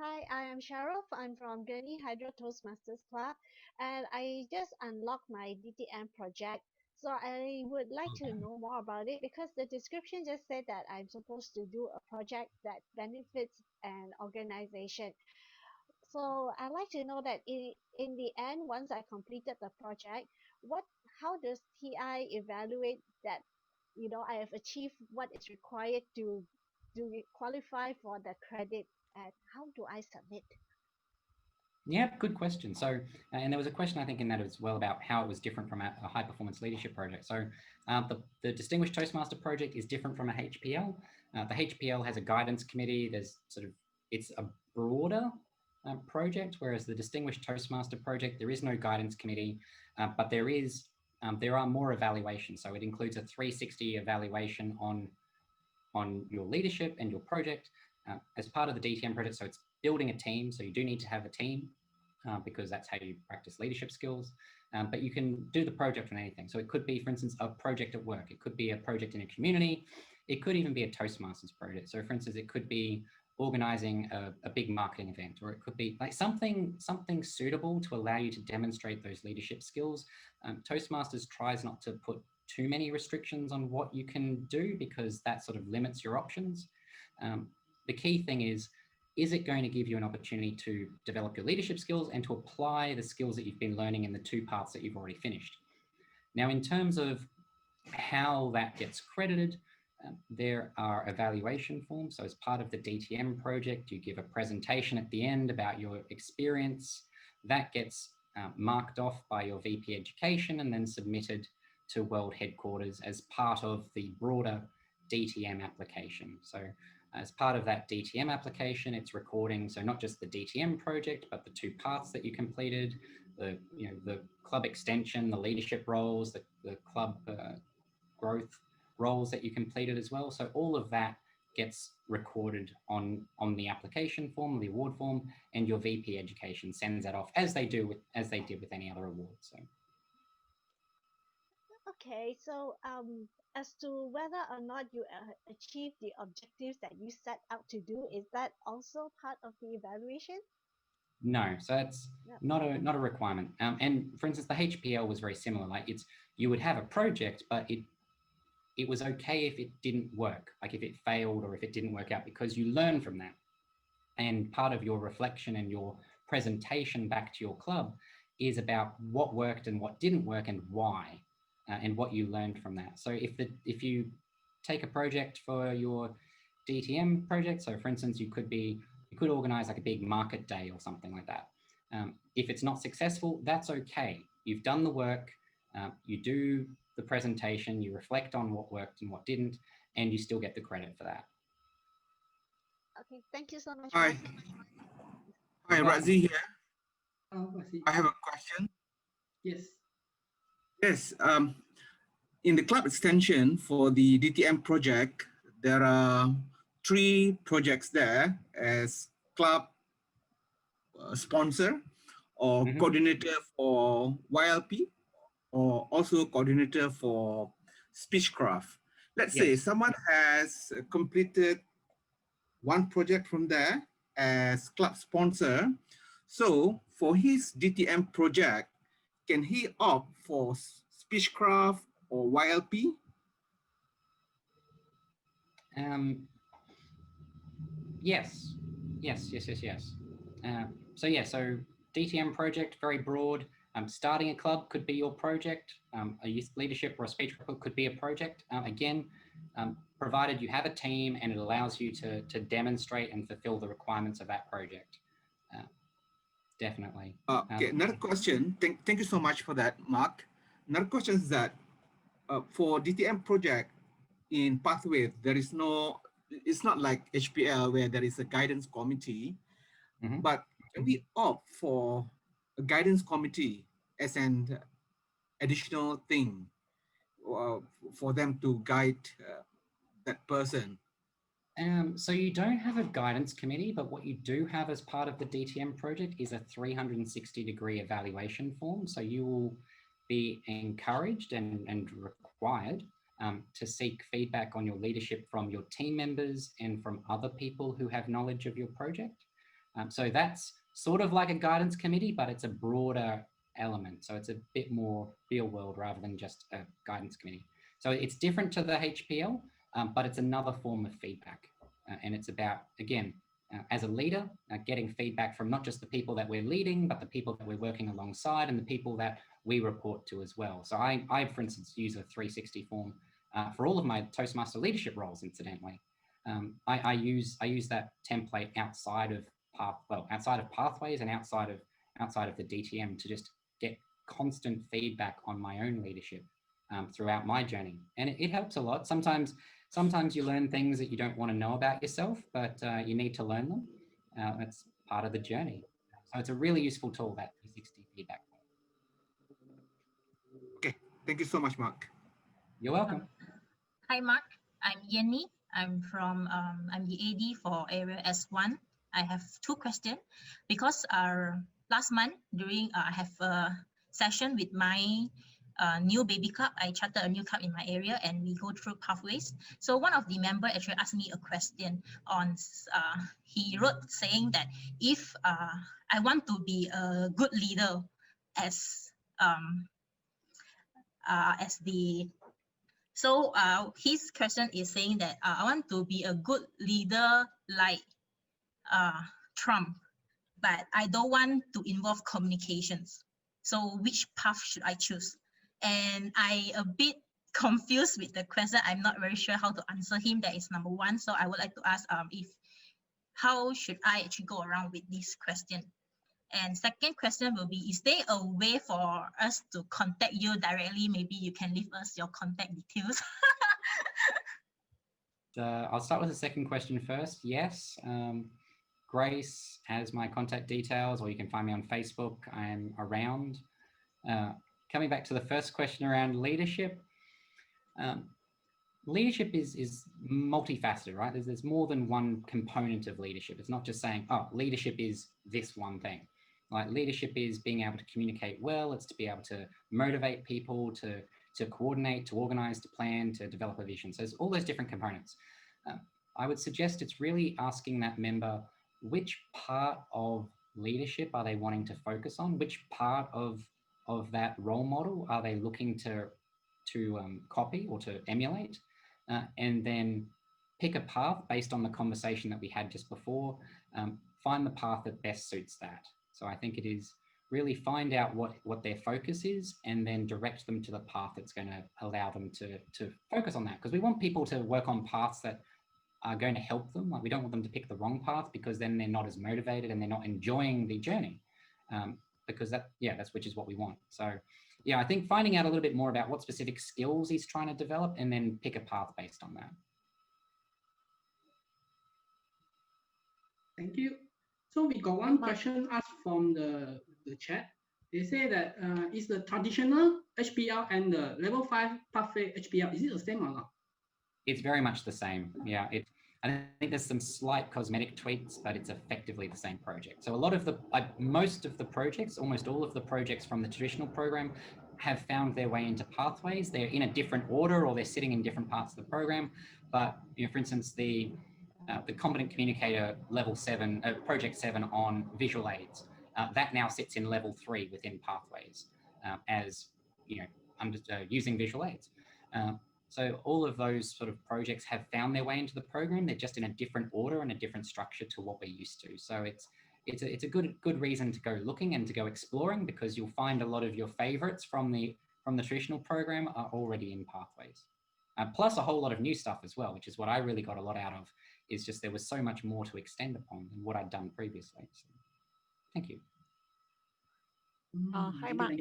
Hi, I am Cheryl. I'm from Gurney Hydro Toastmasters Club, and I just unlocked my DTM project. So I would like to know more about it because the description just said that I'm supposed to do a project that benefits an organization. So I'd like to know that in the end, once I completed the project, how does TI evaluate that I have achieved what is required to qualify for the credit, and how do I submit? Yeah, good question. So, and there was a question I think in that as well about how it was different from a high performance leadership project. So the Distinguished Toastmaster project is different from a HPL. The HPL has a guidance committee. It's a broader project, whereas the Distinguished Toastmaster project, there is no guidance committee, but there are more evaluations. So it includes a 360 evaluation on your leadership and your project as part of the DTM project. So it's building a team. So you do need to have a team because that's how you practice leadership skills. But you can do the project on anything. So it could be, for instance, a project at work. It could be a project in a community. It could even be a Toastmasters project. So for instance, it could be organizing a big marketing event, or it could be like something suitable to allow you to demonstrate those leadership skills. Toastmasters tries not to put too many restrictions on what you can do because that sort of limits your options. The key thing is it going to give you an opportunity to develop your leadership skills and to apply the skills that you've been learning in the 2 parts that you've already finished? Now, in terms of how that gets credited, there are evaluation forms. So as part of the DTM project, you give a presentation at the end about your experience. That gets marked off by your VP Education and then submitted to World Headquarters as part of the broader DTM application. So as part of that DTM application, it's recording, so not just the DTM project, but the 2 paths that you completed, the club extension, the leadership roles, the club growth roles that you completed as well. So all of that gets recorded on the application form, the award form, and your VP Education sends that off as they did with any other award. So. Okay, so as to whether or not you achieve the objectives that you set out to do, is that also part of the evaluation? No, so that's not a requirement. And for instance, the HPL was very similar. Like you would have a project, but it was okay if it didn't work, like if it failed or if it didn't work out, because you learn from that. And part of your reflection and your presentation back to your club is about what worked and what didn't work and why, and what you learned from that. So if you take a project for your DTM project, so for instance, you could organize like a big market day or something like that. If it's not successful, that's okay. You've done the work, you do the presentation, you reflect on what worked and what didn't, and you still get the credit for that. Okay, thank you so much. Hi, Razi here. Razi. I have a question. Yes. Yes, in the club extension for the DTM project, there are 3 projects there as club sponsor or coordinator for YLP, or also coordinator for Speechcraft. Let's say someone has completed 1 project from there as club sponsor. So for his DTM project, can he opt for Speechcraft or YLP? Yes. So DTM project, very broad. Starting a club could be your project. A youth leadership or a speech club could be a project. Again, provided you have a team and it allows you to demonstrate and fulfill the requirements of that project. Definitely. Okay, another question. Thank you so much for that, Mark. Another question is that for DTM project in Pathways, it's not like HPL where there is a guidance committee, but can we opt for a guidance committee as an additional thing for them to guide that person? So you don't have a guidance committee, but what you do have as part of the DTM project is a 360-degree evaluation form. So you will be encouraged and required to seek feedback on your leadership from your team members and from other people who have knowledge of your project. So that's sort of like a guidance committee, but it's a broader element. So it's a bit more real world rather than just a guidance committee. So it's different to the HPL, but it's another form of feedback. And it's about, again, as a leader, getting feedback from not just the people that we're leading, but the people that we're working alongside and the people that we report to as well. So I for instance, use a 360 form for all of my Toastmaster leadership roles, incidentally. I use that template outside of Pathways and outside of the DTM to just get constant feedback on my own leadership throughout my journey. And it helps a lot. Sometimes you learn things that you don't want to know about yourself, but you need to learn them. That's part of the journey. So it's a really useful tool, that 360 feedback. Okay, thank you so much, Mark. You're welcome. Hi, Mark. I'm Yenny. I'm the AD for Area S1. I have 2 questions because last month I have a session with my new baby club. I chartered a new club in my area and we go through Pathways. So one of the members actually asked me a question on, he wrote saying that if I want to be a good leader his question is saying that I want to be a good leader like Trump, but I don't want to involve communications. So which path should I choose? And I a bit confused with the question. I'm not very sure how to answer him. That is number 1. So I would like to ask how should I actually go around with this question? And second question will be, is there a way for us to contact you directly? Maybe you can leave us your contact details. I'll start with the second question first. Yes, Grace has my contact details, or you can find me on Facebook. I'm around. Coming back to the first question around leadership, leadership is multifaceted, right? There's more than one component of leadership. It's not just saying, oh, leadership is this one thing. Like, leadership is being able to communicate well. It's to be able to motivate people, to coordinate, to organize, to plan, to develop a vision. So there's all those different components. I would suggest it's really asking that member, which part of leadership are they wanting to focus on? Which part of that role model are they looking to copy or to emulate? And then pick a path based on the conversation that we had just before. Find the path that best suits that. So I think it is really find out what their focus is, and then direct them to the path that's going to allow them to focus on that. Because we want people to work on paths that are going to help them. Like, we don't want them to pick the wrong path, because then they're not as motivated and they're not enjoying the journey. Because that's which is what we want. So yeah, I think finding out a little bit more about what specific skills he's trying to develop, and then pick a path based on that. Thank you. So we got one question asked from the chat. They say that is the traditional HPL and the level 5 pathway HPL, is it the same or not? It's very much the same. Yeah, I think there's some slight cosmetic tweaks, but it's effectively the same project. So a lot of most of the projects, almost all of the projects from the traditional program have found their way into Pathways. They're in a different order, or they're sitting in different parts of the program. But for instance, the Competent Communicator level 7, project 7 on visual aids, that now sits in level 3 within Pathways, as using visual aids. So all of those sort of projects have found their way into the program. They're just in a different order and a different structure to what we're used to. So it's a good reason to go looking and to go exploring, because you'll find a lot of your favorites from the traditional program are already in Pathways. Plus a whole lot of new stuff as well, which is what I really got a lot out of, is just there was so much more to extend upon than what I'd done previously. So, thank you. Hi, Mark.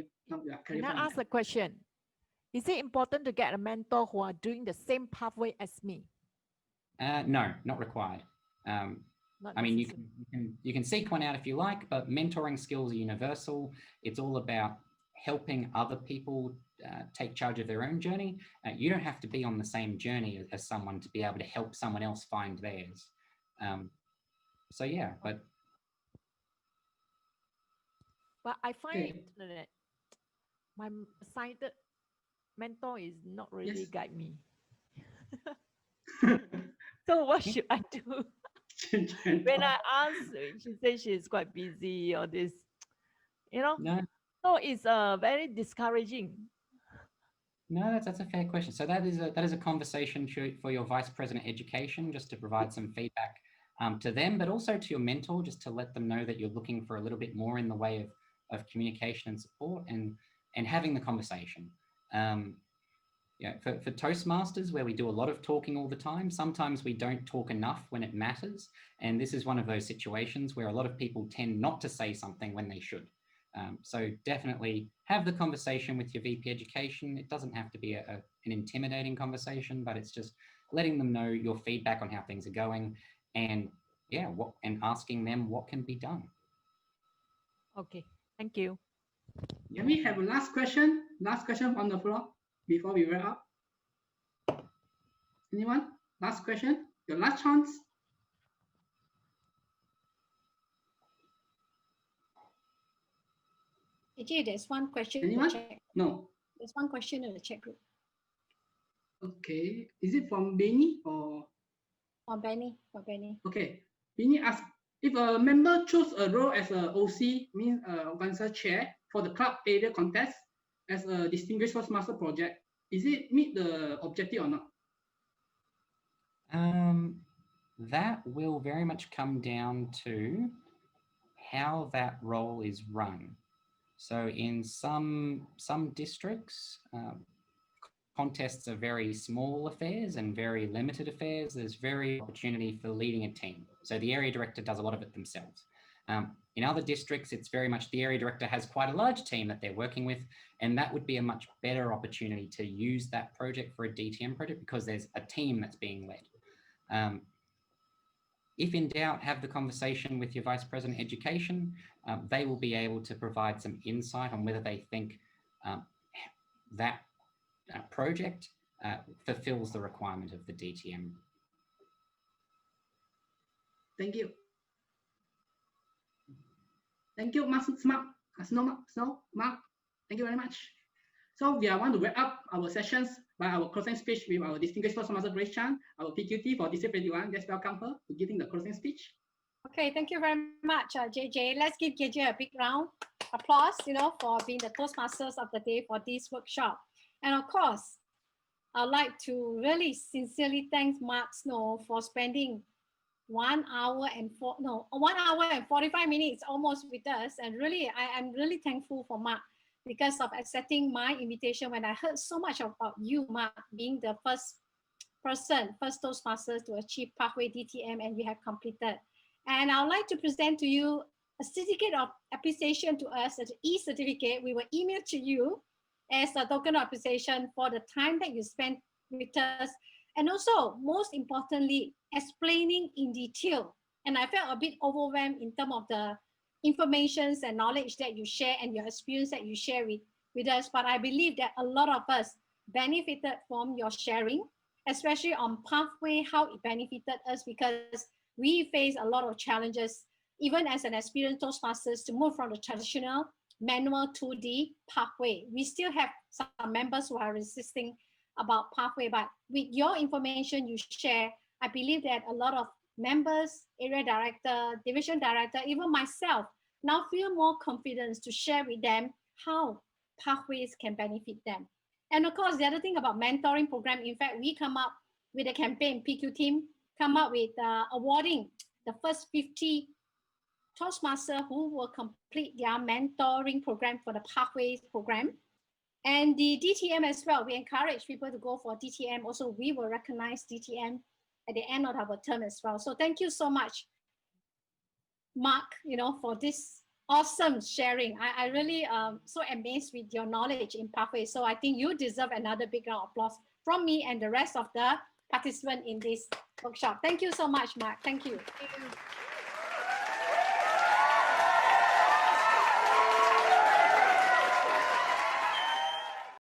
Can I ask a question? Is it important to get a mentor who are doing the same pathway as me? No, not required. I mean, you can seek one out if you like, but mentoring skills are universal. It's all about helping other people take charge of their own journey. You don't have to be on the same journey as someone to be able to help someone else find theirs. So yeah, but I find that my sighted mentor is not really guide me. So what should I do? When I ask, she says she's quite busy or this, No. So it's very discouraging. No, that's a fair question. So that is a conversation for your Vice President Education, just to provide some feedback to them, but also to your mentor, just to let them know that you're looking for a little bit more in the way of communication and support, and having the conversation. For Toastmasters, where we do a lot of talking all the time, sometimes we don't talk enough when it matters. And this is one of those situations where a lot of people tend not to say something when they should. So definitely have the conversation with your VP Education. It doesn't have to be an intimidating conversation, but it's just letting them know your feedback on how things are going, and and asking them what can be done. Okay, thank you. Yeah, we have a last question on the floor before we wrap up. Anyone? Last question? Your last chance. AJ, there's one question. Anyone? In the chat. No. There's one question in the chat group. Okay. Is it from Benny or? For Benny. Okay. Benny asks, if a member chose a role as an OC, means organizer chair, for the club area contest as a distinguished Toastmaster project, is it meet the objective or not? That will very much come down to how that role is run. So in some districts, contests are very small affairs and very limited affairs. There's very opportunity for leading a team. So the area director does a lot of it themselves. In other districts, it's very much the area director has quite a large team that they're working with, and that would be a much better opportunity to use that project for a DTM project because there's a team that's being led. If in doubt, have the conversation with your Vice President Education. They will be able to provide some insight on whether they think that project fulfills the requirement of the DTM. Thank you. Thank you, Mark. Mark. Thank you very much. So we are want to wrap up our sessions by our closing speech with our distinguished Toastmaster Grace Chan, our PQT for District 21. Let's welcome her to giving the closing speech. Okay, thank you very much, JJ. Let's give JJ a big round of applause, for being the Toastmasters of the day for this workshop. And of course, I'd like to really sincerely thank Mark Snow for spending 1 hour and 45 minutes almost with us. And really, I'm really thankful for Mark because of accepting my invitation when I heard so much about you, Mark, being the first Toastmasters to achieve Pathway DTM, and you have completed. And I would like to present to you a certificate of appreciation to us, an e-certificate we will email to you as a token of appreciation for the time that you spent with us. And also, most importantly, explaining in detail. And I felt a bit overwhelmed in terms of the information and knowledge that you share and your experience that you share with us. But I believe that a lot of us benefited from your sharing, especially on Pathway, how it benefited us because we face a lot of challenges, even as an experienced Toastmasters, to move from the traditional manual to the Pathway. We still have some members who are resisting about Pathway, but with your information you share, I believe that a lot of members, area director, division director, even myself, now feel more confidence to share with them how Pathways can benefit them. And of course, the other thing about mentoring program, in fact, we come up with a campaign, PQ team, come up with awarding the first 50 Toastmasters who will complete their mentoring program for the Pathways program. And the DTM as well, we encourage people to go for DTM. Also, we will recognize DTM at the end of our term as well. So thank you so much, Mark, for this awesome sharing. I really so amazed with your knowledge in Pathway. So I think you deserve another big round of applause from me and the rest of the participants in this workshop. Thank you so much, Mark. Thank you. Thank you.